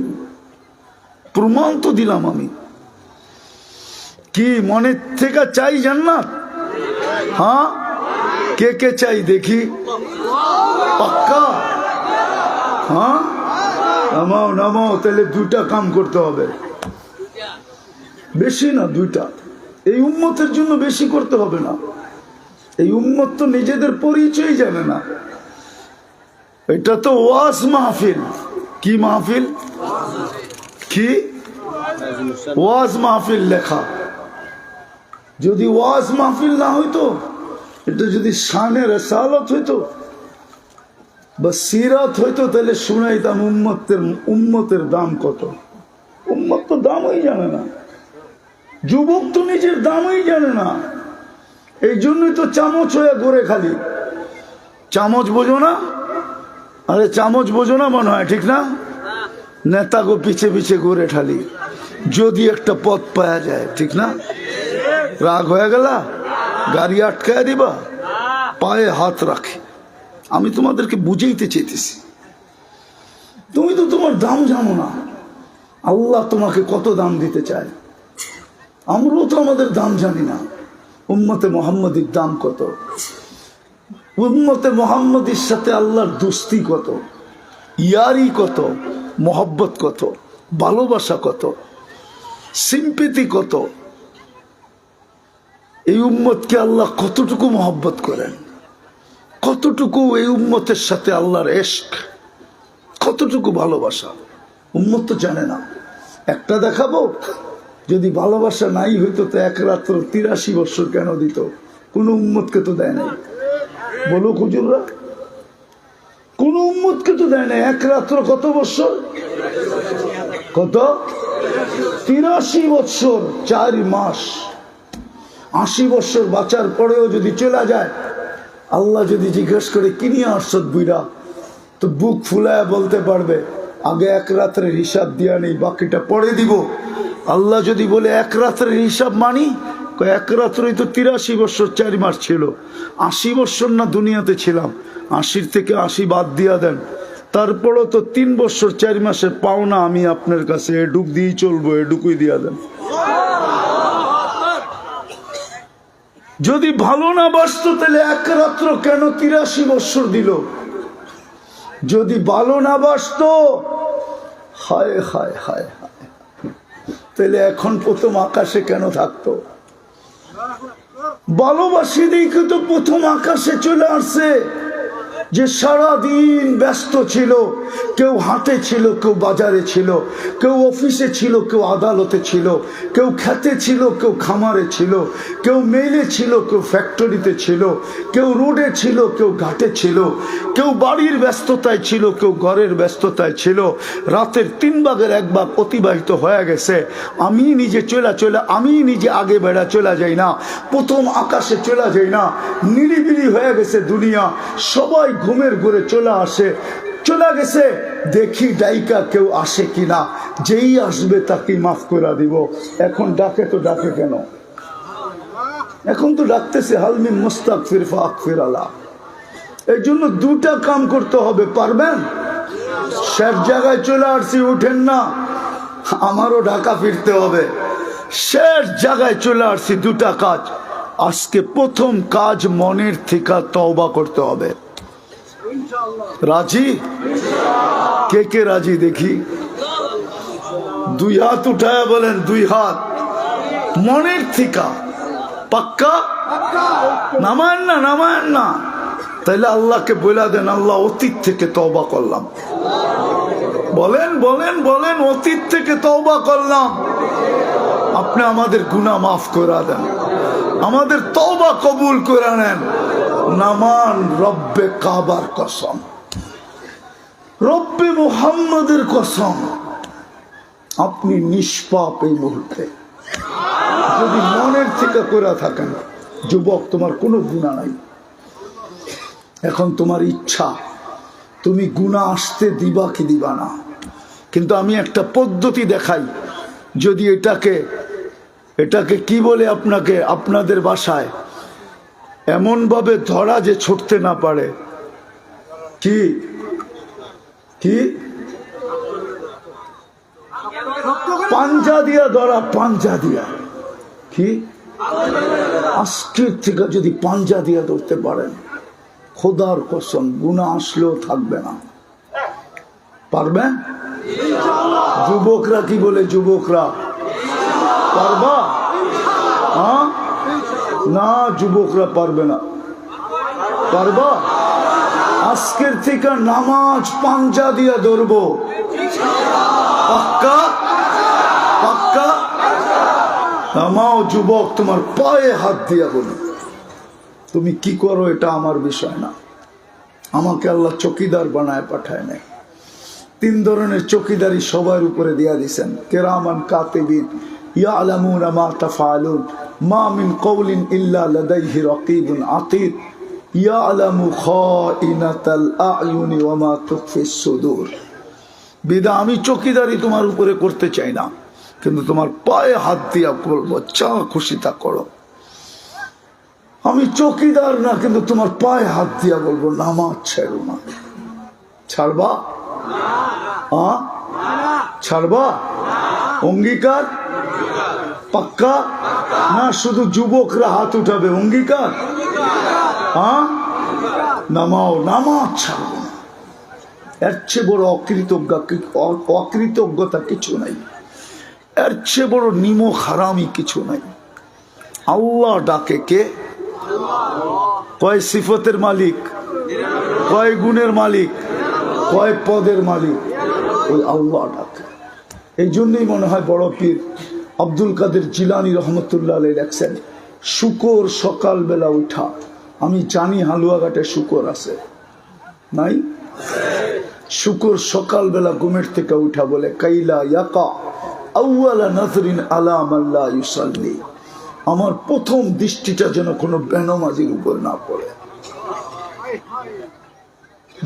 প্রমাণ তো দিলাম আমি। কি মনের থেকে চাই জান্নাত? হ্যাঁ, কে কে চাই দেখি? পাক্কা? হ্যাঁ, নামাও নামাও। তাহলে 2টা কাম করতে হবে, বেশি না, 2টা। এই উম্মতের জন্য বেশি করতে হবে না। এই উম্মত তো নিজেদের পরিচয় জানে না। এটা তো ওয়াজ মাহফিল। কি মাহফিল? কি ওয়াজ মাহফিল লেখা। যদি ওয়াজ মাহফিল না হইতো, এটা যদি শানে রিসালাত হইতো বা সিরাত হইতো, তাহলে শুনাইতাম উম্মতের দাম কত। উম্মত তো দামই জানে না, যুবক তো নিজের দামই জানে না। এই জন্যই তো চামচ হয়ে ঘুরে খালি। চামচ বোঝো না? আরে চামচ বোঝো না মনে হয়, ঠিক না? নেতাকে পিছে পিছে ঘুরে ঠালি, যদি একটা পথ পাওয়া যায়, ঠিক না? রাগ হয়ে গেল, গাড়ি আটকায় দিবা, পায়ে হাত রাখে। আমি তোমাদেরকে বুঝাইতে চাইতেছি, তুমি তো তোমার দাম জানো না। আল্লাহ তোমাকে কত দাম দিতে চায়, আমরাও তো আমাদের দাম জানি না। উম্মতে মুহাম্মদীর দাম কত? উম্মতে মুহাম্মদীর সাথে আল্লাহর দোস্তি কত, ইয়ারি কত, মোহব্বত কত, ভালোবাসা কত, সিম্পেথি কত। এই উম্মতকে আল্লাহ কতটুকু মোহব্বত করেন, কতটুকু এই উম্মতের সাথে আল্লাহর ইশক, কতটুকু ভালোবাসা উম্মত তো জানে না। একটা দেখাবো, যদি ভালোবাসা নাই হইতো তো 1 রাত্র 83 বছর কেন দিত? কোন উম্মতকে তো দেয় নাই। বলো হুজুররা, কোন উম্মতকে তো দেয় নাই। 1 রাত্র কত বছর? কত? 83 বছর 4 মাস। 80 বছর বাঁচার পরেও যদি চলে যায়, আল্লাহ যদি জিজ্ঞেস করে কি নিয়ে আসছত বুইরা, তো বুক ফুলায় বলতে পারবে আগে এক রাত্রের হিসাব দিয়া নেই, বাকিটা পরে দিব। আল্লাহ যদি বলে এক রাত্রের হিসাব মানি, এক রাত্রই তো 83 বছর 4 মাস ছিল, 80 বছর না দুনিয়াতে ছিলাম, 80 থেকে 80 বাদ দিয়া দেন, তারপরও তো 3 বছর 4 মাসের পাওনা আমি আপনার কাছে, এডুক দিয়েই চলবো, এডুকুই দিয়া দেন। যদি ভালো না বাসতো তাহলে এক রাত্র কেন 83 বছর দিল? যদি ভালো না বাসতো, হায় হায় হায় হায়, তাহলে এখন প্রথম আকাশে কেন থাকতো? ভালোবাসি দেখে তো প্রথম আকাশে চলে আসছে। যে সারাদিন ব্যস্ত ছিল, কেউ হাটে ছিল, কেউ বাজারে ছিল, কেউ অফিসে ছিল, কেউ আদালতে ছিল, কেউ খেতে ছিল, কেউ খামারে ছিল, কেউ মেলে ছিল, কেউ ফ্যাক্টরিতে ছিল, কেউ রোডে ছিল, কেউ ঘাটে ছিল, কেউ বাড়ির ব্যস্ততায় ছিল, কেউ ঘরের ব্যস্ততায় ছিল। রাতের 3 ভাগের 1 ভাগ অতিবাহিত হয়ে গেছে। আমি নিজে আগে বেড়া চলে যাই না, প্রথম আকাশে চলে যাই না, নিরিবিলি হয়ে গেছে দুনিয়া, সবাই ঘুমের ঘুরে চলে গেছে। দেখি ডাইকা কেউ আসে কিনা, যেই আসবে তাকে মাফ করে দিব। এখন ডাকে তো ডাকে কেন? এখন তো ডাকতেছে হালমি মুস্তাগফির ফাগফির আল্লাহ। এই জন্য 2টা কাম করতে হবে, পারবেন? শেষ জায়গায় চলে আসছি, উঠেন না, আমারও ঢাকা ফিরতে হবে। শেষ জায়গায় চলে আসছি, 2টা কাজ। আজকে প্রথম কাজ, মনের থেকে তওবা করতে হবে। রাজি? কে কে রাজি দেখি? 2 হাত উঠায় বলেন, 2 হাত। মনের থেকে পাক্কা? নামায়েন না, তাইলে আল্লাহকে বলে দেন, আল্লাহ অতীত থেকে তওবা করলাম। বলেন, অতীত থেকে তওবা করলাম। আপনি আমাদের গুনাহ মাফ করে দেন, আমাদের তওবা কবুল করে নেন। নামান রব্বে কাবার কসম, রব্বে মুহাম্মদের কসম, আপনি নিষ্পাপ। এই মুহূর্তে যদি মনের থেকে করে থাকেন, যুবক, তোমার কোনো গুনাহ নাই। এখন তোমার ইচ্ছা, তুমি গুনাহ আসতে দিবা কি দিবা না। কিন্তু আমি একটা পদ্ধতি দেখাই, যদি এটাকে কি বলে আপনাকে, আপনাদের ভাষায় এমন ভাবে ধরা যে ছুটতে না পারে। কি পাঞ্জা দিয়া ধরা, পাঞ্জা দিয়া। কি আজকের থেকে যদি পাঞ্জা দিয়া ধরতে পারেন, খোদার কসম গুনাহ আসলেও থাকবে না। পারবেন? যুবকরা কি বলে? যুবকরা পারবা? হ্যাঁ না, যুবকরা পারবে না। পারবা? আজকের থেকে নামাজ পাঞ্জা দিয়া ধরবো, পাক্কা? নামাও যুবক, তোমার পায়ে হাত দিয়া বলি, তুমি কি করো এটা আমার বিষয় না। আমাকে আল্লাহ চকিদার বানায় পাঠায় নাই। 3 ধরনের চকিদারি সবার উপরে দিয়া দিছেন। কিরামান কাতিবিন ইয়ালামুনা মা তাফআলুন, মা মিন কওলিন ইল্লা লাদাইহি রাকিবুন আতীদ, ইয়ালামু খাইনাতাল আয়ুনি ওয়া মা তুখফিস সুদূর। বিদা আমি চকিদারি তোমার উপরে করতে চাই না, কিন্তু তোমার পায়ে হাত দিয়া বলবো, যা খুশি তা করো। আমি চকিদার না, কিন্তু তোমার পায়ে হাত দিয়া বলবো, নামাজ ছেড়ো না। ছাড়বা? ছাড়বা? অঙ্গীকার? পাক্কা না? শুধু যুবকরা হাত উঠাবে, অঙ্গীকার? নামাও, নামাজ ছাড়বো না। এর চেয়ে বড় অকৃতজ্ঞতা কিছু নাই, এর চেয়ে বড় নিমক হারামি কিছু নাই। আল্লাহ ডাকে কে? কয় সিফতের মালিক, কয় গুণের মালিক, কয় পদের মালিক? ওই আল্লাহ ডাকে। এই জন্যই মনে হয় বড় পীর আব্দুল কাদের জিলানী রহমতুল্লাহ আলাইহি লেখছেন, শুকর সকালবেলা উঠা। আমি জানি হালুয়াঘাটে শুকর আছে, নাই? শুকর সকালবেলা ঘুমের থেকে উঠা বলে, কাইলা ইয়াকা আউয়ালা নাজরিন আলা মান লা ইউসাল্লি, আমার প্রথম দৃষ্টিটা যেন কোনো বেনমাজির উপর না পড়ে।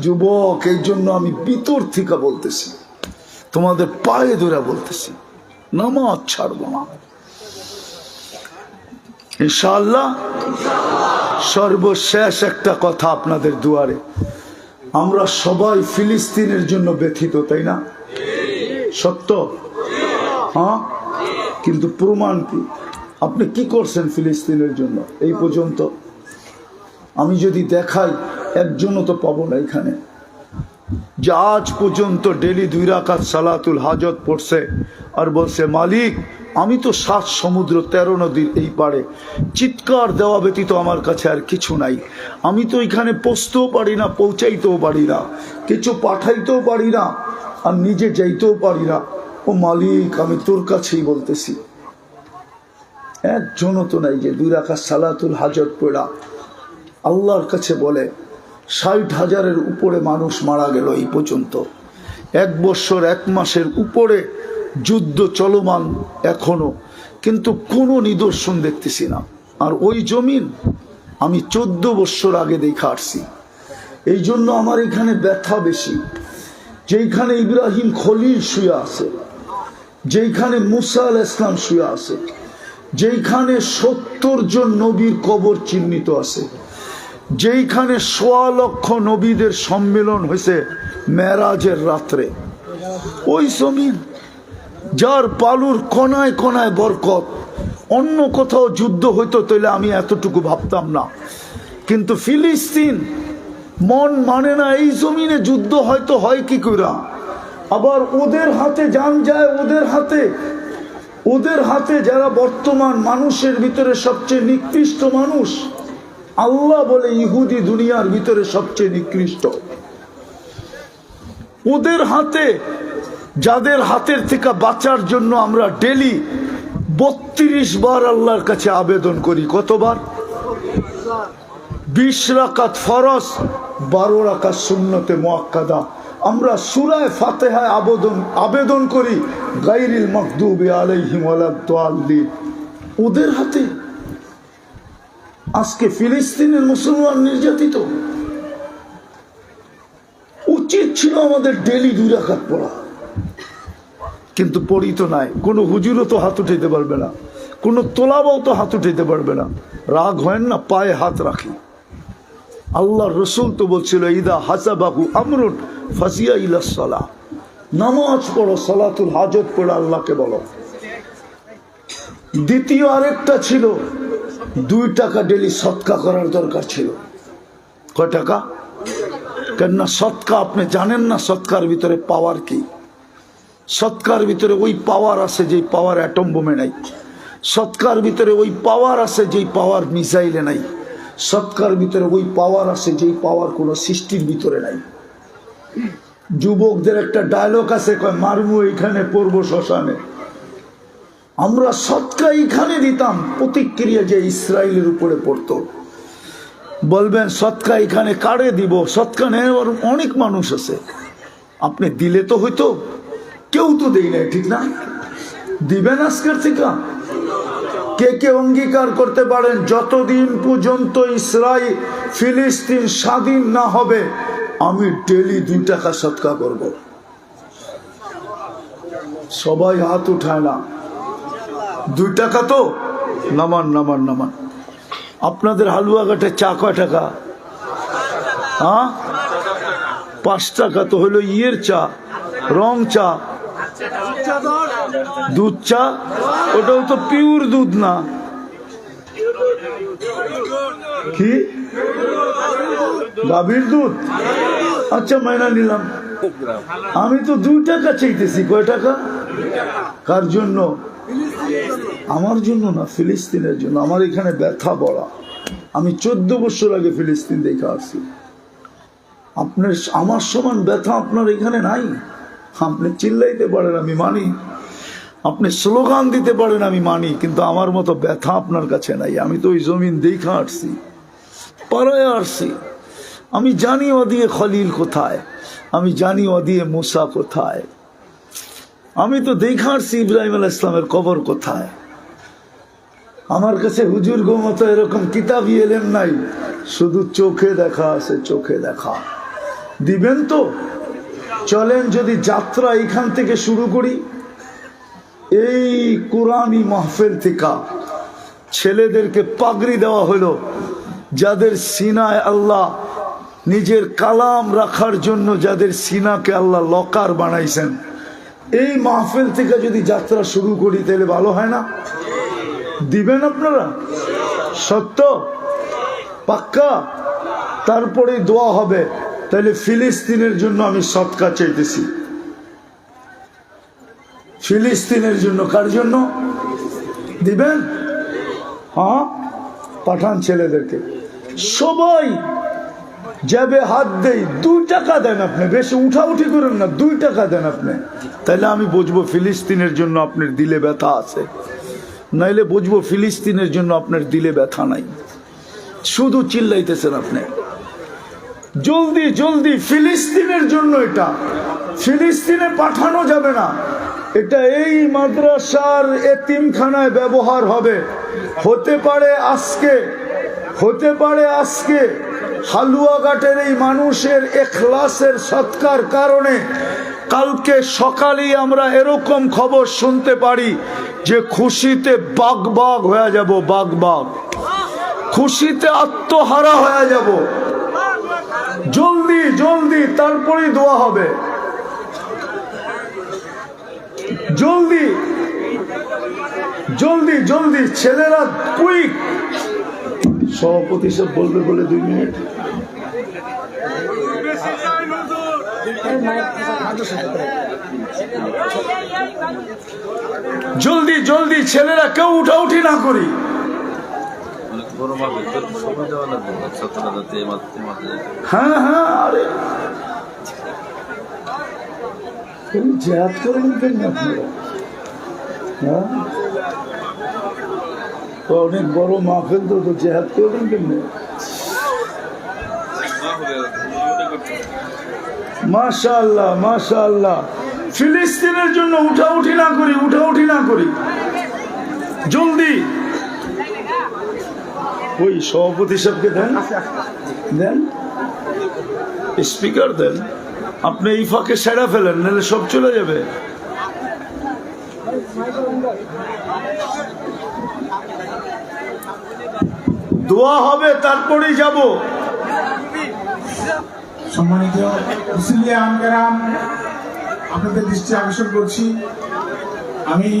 যুবক, এই জন্য আমি ভিতর থেকে বলতেছি, তোমাদের পায়ে ধরে বলতেছি, নামাজ ছাড়বো না ইনশাআল্লাহ। সর্বশেষ একটা কথা আপনাদের দুয়ারে, আমরা সবাই ফিলিস্তিনের জন্য ব্যথিত, তাই না? সত্য? হ্যাঁ, কিন্তু প্রমাণ কি? আপনি কি করছেন ফিলিস্তিনের জন্য এই পর্যন্ত? আমি যদি দেখাই, একজনও তো পাবো না এখানে যে আজ পর্যন্ত ডেলি 2 রাকাত সালাতুল হাজত পড়ছে আর বলছে, মালিক আমি তো 7 সমুদ্র 13 নদীর এই পারে, চিৎকার দেওয়া ব্যতীত আমার কাছে আর কিছু নাই, আমি তো এখানে পৌঁছতেও পারি না, পৌঁছাইতেও পারি না, কিছু পাঠাইতেও পারি না, আর নিজে যাইতেও পারি না। ও মালিক, আমি তোর কাছেই বলতেছি। একজনও তো নাই যে 2 রাকাত সালাতুল হাজত পড়া আল্লাহর কাছে বলে। 60,000-এর উপরে মানুষ মারা গেল এই পর্যন্ত। 1 বছর 1 মাসের উপরে যুদ্ধ চলমান এখনো, কিন্তু কোনো নিদর্শন দেখতেছি না। আর ওই জমিন আমি 14 বছর আগে দেখা আসছি। এই জন্য আমার এখানে ব্যথা বেশি। যেইখানে ইব্রাহিম খলিল শুয়ে আছে, যেইখানে মুসা আলাইহিস সালাম শুয়ে আছে, যেইখানে 70 জন নবীর কবর চিহ্নিত আছে, যেইখানে 1.25 লক্ষ নবীদের সম্মেলন হয়েছে মেরাজের রাত্রে, ওই জমিন যার বালুর কোনায় কোনায় বরকত, অন্য কোথাও যুদ্ধ হইতো তাহলে আমি এতটুকু ভাবতাম না, কিন্তু ফিলিস্তিন মন মানে না। এই জমিনে যুদ্ধ হয়তো হয় কি কইরা, আবার ওদের হাতে জান যায়, ওদের হাতে যারা বর্তমান মানুষের ভিতরে সবচেয়ে নিকৃষ্ট মানুষ, আল্লাহ বলে ইহুদি দুনিয়ার ভিতরে সবচেয়ে নিকৃষ্ট। ওদের হাতে, যাদের হাতের থেকে বাঁচার জন্য আমরা ডেলি 32 বার আল্লাহর কাছে আবেদন করি। কতবার? 20 রাকাত ফরজ, 12 রাকাত সুন্নতে মুআক্কাদা। আমরা সূরা ফাতিহায় আবেদন করি, গায়রিল মাগদুবি আলাইহিম ওয়ালাদ-দাল্লিন। ওদের হাতে আজকে ফিলিস্তিনের মুসলমান নির্যাতিত। উচিত ছিল আমাদের ডেলি 2 রাকাত পড়া, কিন্তু পড়ি তো নাই। কোনো হুজুরও তো হাত উঠাইতে পারবে না, কোনো তোলাবাও তো হাত উঠাইতে পারবে না। রাগ হয় না, পায়ে হাত রাখি। আল্লাহ রসুল তো বলছিল, ইদা হাসাবাহু আমরুন ফাজিয়া ইলা সালাহ, নামাজ পড়ো, সালাতুল হাজত পড়ো, আল্লাহকে বলো। দ্বিতীয় আরেকটা ছিল, 2 টাকা ডেলি সৎকা করার দরকার ছিল। কয় টাকা? কেননা সৎকা আপনি জানেন না সৎকার ভিতরে পাওয়ার কি। সৎকার ভিতরে ওই পাওয়ার আছে যেই পাওয়ার অ্যাটম বোমে নাই। সৎকার ভিতরে ওই পাওয়ার আছে যেই পাওয়ার মিসাইলে নাই। সৎকার ভিতরে ওই পাওয়ার আছে যেই পাওয়ার কোনো সৃষ্টির ভিতরে নাই। যুবকদের একটা ডায়লগ আছে, কয় মারমু এইখানে পড়বো শ্মশানে। আমরা সৎকা এইখানে দিতাম, প্রতিক্রিয়া যে ইসরায়েলের উপরে পড়তো। বলবেন সৎকা এখানে কারে দিব? সৎকা নেওয়ার অনেক মানুষ আছে, আপনি দিলে তো হইতো। কেউ তো দেই নাই, ঠিক না? দিবেন আজকের থেকে? কে কে অঙ্গীকার করতে পারেন যতদিন পর্যন্ত ইসরায়েল ফিলিস্তিন স্বাধীন না হবে আমি ডেলি 2 টাকা সৎকা করব? সবাই হাত উঠায় না। 2 টাকা তো নামান নামান নামান। আপনাদের হালুয়াঘাটে চা কয় টাকা? হ্যাঁ, 5 টাকা তো হলো ইয়ের চা, রং চা, দুধ চা। ওটাও তো পিওর দুধ না, কি গাভীর দুধ? আচ্ছা মাইনা নিলাম। আমি তো 2 টাকা চাইতেছি। কয় টাকা? কার জন্য? আমার জন্য না, ফিলিস্তিনের জন্য। আমার এখানে ব্যথা বড়া। আমি 14 বছর আগে ফিলিস্তিন দেখে আসছি। আপনার আমার সমান ব্যথা আপনার এখানে নাই। আপনি চিল্লাইতে পারেন, আমি মানি। আপনি স্লোগান দিতে পারেন, আমি মানি, কিন্তু আমার মতো ব্যথা আপনার কাছে নাই। আমি তো ওই জমিন দেখে আসছি, পাড়ায় আসছি। আমি জানি ওদিকে খলিল কোথায়, আমি জানি ওদিকে মুসা কোথায়। আমি তো দেখে আসছি ইব্রাহিম আলাইহিস সালামের কবর কোথায়। আমার কাছে হুজুর গো মতো এরকম কিতাবি এলেম নাই শুধু চোখে দেখা আছে, চোখে দেখা। দিবেন তো? চলেন যদি যাত্রা এখান থেকে শুরু করি। এই কোরআনী মাহফিল থেকে ছেলেদেরকে পাগড়ি দেওয়া হলো, যাদের সিনায় আল্লাহ নিজের কালাম রাখার জন্য যাদের সিনাকে আল্লাহ লকার বানাইছেন, এই মাহফিল থেকে যদি যাত্রা শুরু করি তাহলে ভালো হয় না? দিবেন আপনারা? সত্য? পাক্কা? তারপরে দোয়া হবে। তাহলে ফিলিস্তিনের জন্য আমি সদকা চাইতেছি। ফিলিস্তিনের জন্য। কার জন্য দিবেন? হ্যাঁ, পাঠান ছেলেদেরকে। সবাই যাবে হাত দেই, 2 টাকা দেন আপনি, বেশি উঠাউঠি করেন না, 2 টাকা দেন আপনি। তাহলে আমি বুঝবো ফিলিস্তিনের জন্য আপনার দিলে ব্যথা আছে, নাইলে বুঝবো ফিলিস্তিনের জন্য আপনার দিলে ব্যথা নাই। শুধু চিল্লাইতেছেন আপনি। জলদি জলদি ফিলিস্তিনের জন্য। এটা ফিলিস্তিনে পাঠানো যাবে না, এটা এই মাদ্রাসার এতিমখানায় ব্যবহার হবে। হতে পারে আজকে, হতে পারে আজকে হালুয়াঘাটের এই মানুষের এখলাসের সৎকার কারণে কালকে সকালেই আমরা এরকম খবর শুনতে পারি যে খুশিতে বাগ বাগ হয়ে যাব, বাগ বাগ, খুশিতে আত্মহারা হয়ে যাব। জলদি জলদি, তারপরেই দোয়া হবে। জলদি জলদি জলদি, ছেলেরা কুইক। সভাপতি সব বলবে বলে 2 মিনিট। জলদি জলদি ছেলেরা, কেউ উঠাউঠি না করি। হ্যাঁ হ্যাঁ, আরে জেহাদ করে নিতেন না আপনারা? হ্যাঁ, অনেক বড় মাহফিল, তো জেহাদ করবেন কেমনি? মাশাআল্লাহ মাশাআল্লাহ। ফিলিস্তিনের জন্য উঠাউঠি না করি, উঠাউঠি না করি। জলদি। ওই সভাপতি সাহেবকে দেন, দেন স্পিকার দেন। আপনি এই ফাঁকে সেরা ফেলেন, নাহলে সব চলে যাবে। দোয়া হবে, তারপরেই যাব।
সম্মানিত মুসলিম আমকেরাম, আপনাদের দৃষ্টি আকর্ষণ করছি, আমি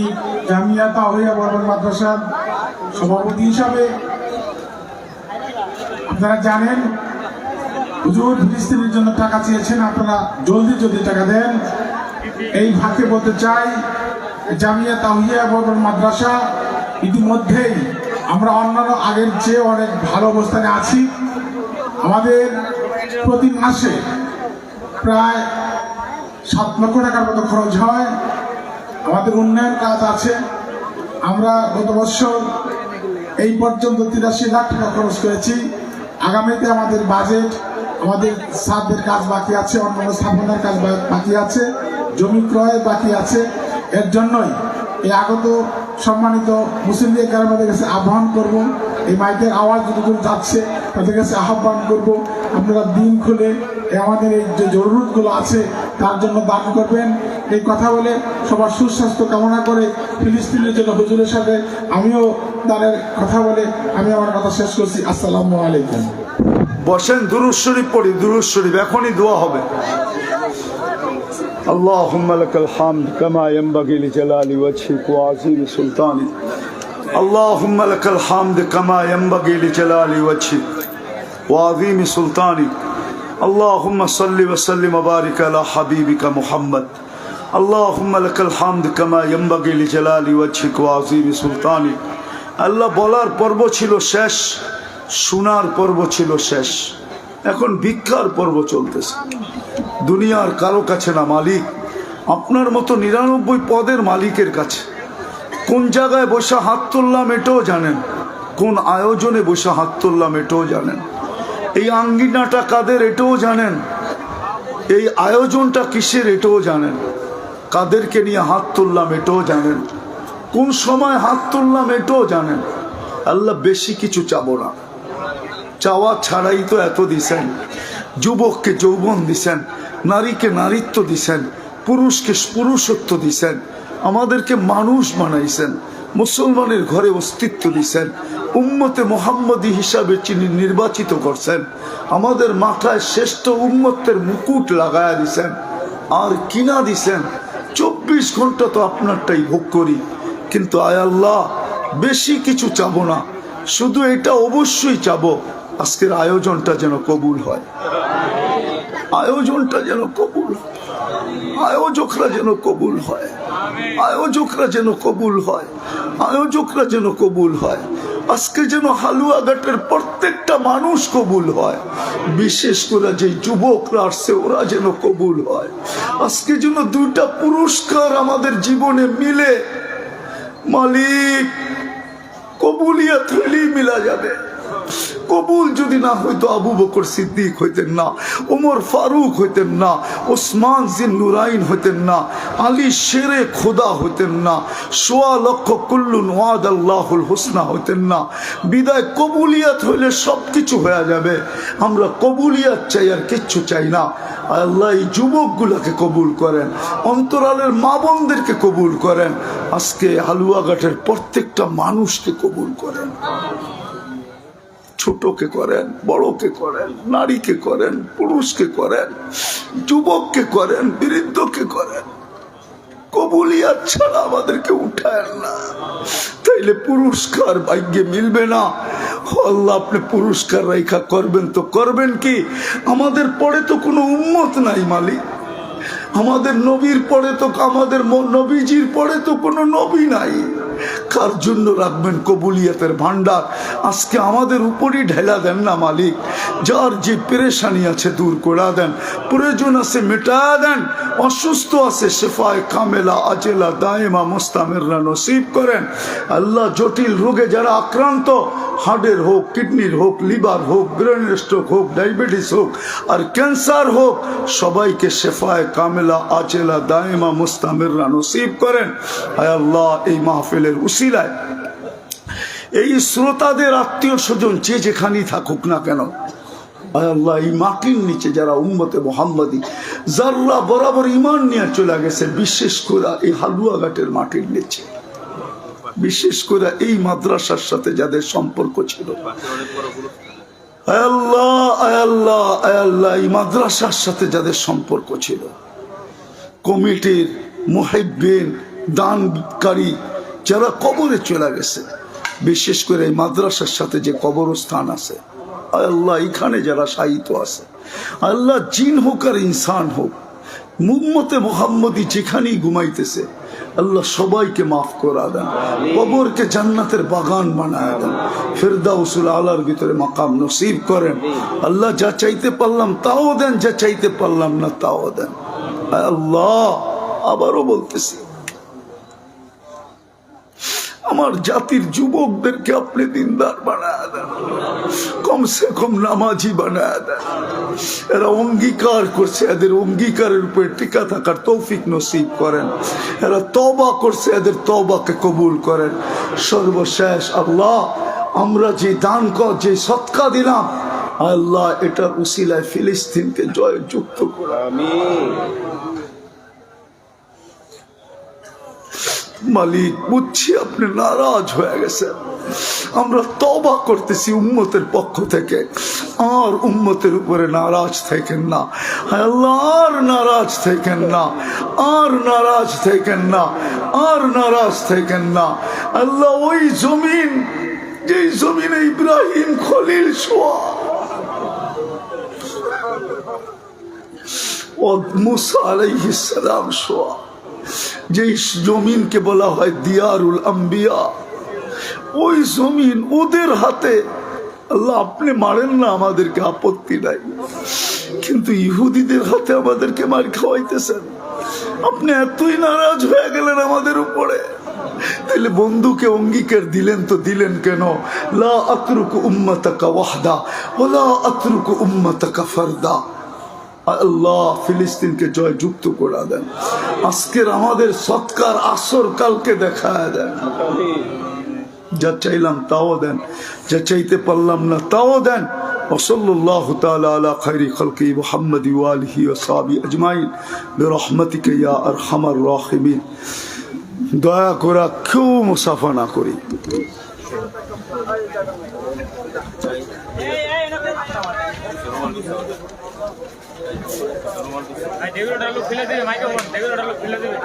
জামিয়া তাওহিয়া বর্মন মাদ্রাসার সভাপতি হিসাবে, আপনারা জানেন হুজুর ফিলিস্তিনের জন্য টাকা চেয়েছেন, আপনারা জলদি জলদি টাকা দেন। এই ফাঁকে বলতে চাই, জামিয়া তাওহিয়া বর্মন মাদ্রাসা ইতিমধ্যেই আমরা অন্যান্য আগের চেয়ে অনেক ভালো অবস্থানে আছি। আমাদের প্রতি মাসে প্রায় 7 লক্ষ টাকার মতো খরচ হয়। আমাদের উন্নয়ন কাজ আছে। আমরা গত বছর এই পর্যন্ত 83 লাখ টাকা খরচ করেছি। আগামীতে আমাদের বাজেট, আমাদের ছাদের কাজ বাকি আছে, অন্যান্য স্থাপনার কাজ বাকি আছে, জমি ক্রয় বাকি আছে। এর জন্যই এই আগত সম্মানিত মুসলিম লীগের কাছে আহ্বান করব, এই মাইকের আওয়াজ যতদূর যাচ্ছে তাদের কাছে আহ্বান করব, আপনারা দিন খুলে আমাদের এই যে জরুরতগুলো আছে তার জন্য দান করবেন। এই কথা বলে সবার সুস্বাস্থ্য কামনা করে ফিলিস্তিনের জন্য হুজুরের সাথে আমিও তাদের কথা বলে আমি আমার কথা শেষ করছি। আসসালামু আলাইকুম।
বসেন, দুরূদ শরীফ পড়ি, দুরূদ শরীফ। এখনই দোয়া হবে। اللهم لك الحمد كما ينبغي لجلال وجهك وعظيم سلطانك. اللهم لك الحمد كما ينبغي لجلال وجهك وعظيم سلطانك. اللهم صل وسلم وبارك على حبيبك محمد. اللهم لك الحمد كما ينبغي لجلال وجهك وعظيم سلطانك. আল্লাহ বলার পর্ব ছিল শেষ, শোনার পর্ব ছিল শেষ, এখন ভিক্ষার পর্ব চলতেছে। দুনিয়ার কারো কাছে না মালিক, আপনার মতো 99 পদের মালিকের কাছে। কোন জায়গায় বসে হাত তুললাম এটাও জানেন, কোন আয়োজনে বসে হাত তুললাম এটাও জানেন, এই আঙ্গিনাটা কাদের এটাও জানেন, এই আয়োজনটা কিসের এটাও জানেন, কাদেরকে নিয়ে হাত তুললাম এটাও জানেন, কোন সময় হাত তুললাম এটাও জানেন। আল্লাহ বেশি কিছু চাবো না, চাওয়া ছাড়াই তো এত দিছেন। যুবককে যৌবন দিছেন, নারীকে নারীত্ব দিছেন, পুরুষকে পুরুষত্ব দিছেন, আমাদেরকে মানুষ বানাইছেন, মুসলমানের ঘরে অস্তিত্ব দিছেন, উম্মতে মোহাম্মদী হিসাবে চিনি নির্বাচিত করছেন, আমাদের মাথায় শ্রেষ্ঠ উম্মতের মুকুট লাগায়া দিছেন, আর কিনা দিছেন 24 ঘন্টা তো আপনারটাই ভোগ করি। কিন্তু আয় আল্লাহ, বেশি কিছু চাবো না, শুধু এটা অবশ্যই চাবো আজকের আয়োজনটা যেন কবুল হয়, আয়োজনটা যেন কবুল হয়, আয়োজকরা যেন কবুল হয়, আয়োজকরা যেন কবুল হয়, আয়োজকরা যেন কবুল হয়। আজকে যেন হালুয়াঘাটের প্রত্যেকটা মানুষ কবুল হয়, বিশেষ করে যে যুবকরা আসছে ওরা যেন কবুল হয়। আজকে যেন 2টা পুরস্কার আমাদের জীবনে মিলে, মালিক কবুলিয়াত হইলেই মিলা যাবে। কবুল যদি না হইতো আবু বকর সিদ্দিক হইতেন না, ওমর ফারুক হইতেন না, ওসমান জিন নুরাইন হইতেন না, আলী শেরে খোদা হইতেন না, 1.25 লক্ষ কুল্লুন ওয়াদ আল্লাহুল হুসনা হইতেন না। বিদায় কবুলিয়াত হইলে সবকিছু হয়ে যাবে। আমরা কবুলিয়াত চাই, আর কিচ্ছু চাই না। আল্লাহ এই যুবকগুলোকে কবুল করেন, অন্তরালের মা বোনদেরকে কবুল করেন, আজকে হালুয়াঘাটের প্রত্যেকটা মানুষকে কবুল করেন। ছোটকে করেন, বড়কে করেন, নারীকে করেন, পুরুষকে করেন, যুবককে করেন, বৃদ্ধকে করেন। কবুলিয়াত ছাড়া আমাদেরকে উঠায় না, তাইলে পুরস্কার ভাগ্যে মিলবে না। আল্লাহ, আপনি পুরস্কার রেখা করবেন তো করবেন কি? আমাদের পরে তো কোনো উম্মত নাই মালিক, আমাদের নবীর পরে তো, আমাদের নবীজির পরে তো কোনো নবী নাই। কার জন্য রাখবেন কবুলিয়াতের ভান্ডার? আজকে আমাদের উপরই ঢেলা দেন না মালিক। যার যে পেরেশানি আছে দূর করে দেন, প্রয়োজন আছে মেটা দেন, অসুস্থ আছে শেফায়ে কামেলা আজেলা দায়েমা মুস্তামিররা নসিব করেন। আল্লাহ, জটিল রোগে যারা আক্রান্ত, হার্টের হোক, কিডনির হোক, লিভার হোক, ব্রেন স্ট্রোক হোক, ডায়াবেটিস হোক, আর ক্যান্সার হোক, সবাইকে শেফায়ে কামেলা আজেলা দায়েমা মুস্তামিররা নসিব করেন। আয় আল্লাহ, এই মাহফিলের উসিলায় এই শ্রোতাদের আত্মীয় স্বজন যে যেখানেই থাকুক না কেন, আয় আল্লাহ, এই মাটির নিচে যারা উম্মতে মোহাম্মদী যারা বরাবর ঈমান নিয়ে চলে গেছে, বিশেষ করে এই হালুয়াঘাটের মাটির নিচে, বিশেষ করে এই মাদ্রাসার সাথে যাদের সম্পর্ক ছিল, আয় আল্লাহ, আয় আল্লাহ, আয় আল্লাহ, এই মাদ্রাসার সাথে যাদের সম্পর্ক ছিল, কমিটির মুহিব্বিন, দানকারী যারা কবরে চলে গেছে, বিশেষ করে এই মাদ্রাসার সাথে যে কবরস্থান আছে, আল্লাহ, এখানে যারা শায়িত আছে, আল্লাহ, জিন হোক আর ইনসান হোক, উম্মতে মুহাম্মদী যেখানেই ঘুমাইতেছে, আল্লাহ সবাইকে মাফ করা দেন, কবরকে জান্নাতের বাগান বানায় দেন, ফিরদাউসুল আলার ভিতরে মাকাম নসিব করেন। আল্লাহ, যা চাইতে পারলাম তাও দেন, যা চাইতে পারলাম না তাও দেন। আল্লাহ, আবারও বলতেছি, আমার জাতির যুবকদেরকে আপনি দিনদার বানায় দেন, কমসে কম নামাজি বানায় দেন। এরা অঙ্গীকার করছে, এদের অঙ্গীকারের উপরে টিকা থাকার তৌফিক নসিব করেন। এরা তওবা করছে, এদের তওবাকে কবুল করেন। সর্বশেষ আল্লাহ, আমরা যে দান যে সৎকা দিলাম, আল্লাহ, এটার উসিলায় ফিলিস্তিনকে জয়যুক্ত করে। আমিন। মালিক, বুঝছি আপনি নারাজ হয়ে গেছেন, আমরা তওবা করতেছি উম্মতের পক্ষ থেকে, আর উম্মতের উপরে নারাজ থাকেন না আল্লাহ, আর নারাজ থাকেন না, আর নারাজ থাকেন না, আর নারাজ থাকেন না আল্লাহ। ওই জমিন, যে জমিনে ইব্রাহিম খলিল শোয়া, ও মুসা আলাইহিস সালাম শোয়া, যে জমিনকে বলা হয় দিয়ারুল আম্বিয়া, ওই জমিন ওদের হাতে। আল্লাহ, আপনি মারেন না, আমাদেরকে আপত্তি নাই, কিন্তু ইহুদিদের হাতে আমাদেরকে মার খাওয়াইতেছেন। আপনি এতই নারাজ হয়ে গেলেন আমাদের উপরে, তাহলে বন্ধুকে অঙ্গীকার দিলেন তো দিলেন কেন? লা আতরুকু উম্মাতাকা ওয়াহদা ওয়ালা আতরুকু উম্মাতাকা ফারদা। আল্লাহ, ফিলিস্তিনকে জয়যুক্ত করে দেন। আজকের আমাদের সৎকার আসর কালকে দেখায় দেন। যা চাইলাম তাও দেন, যা চাইতে পারলাম না তাও দেন। وصلى الله تعالى على خير خلقه محمد وآله وصحبه أجمعين برحمتك يا أرحم الراحمين দয়া করে কেউ মুসাফা না করি
ফেলে দেবে মাইক্রোফোন ফেলে দেবে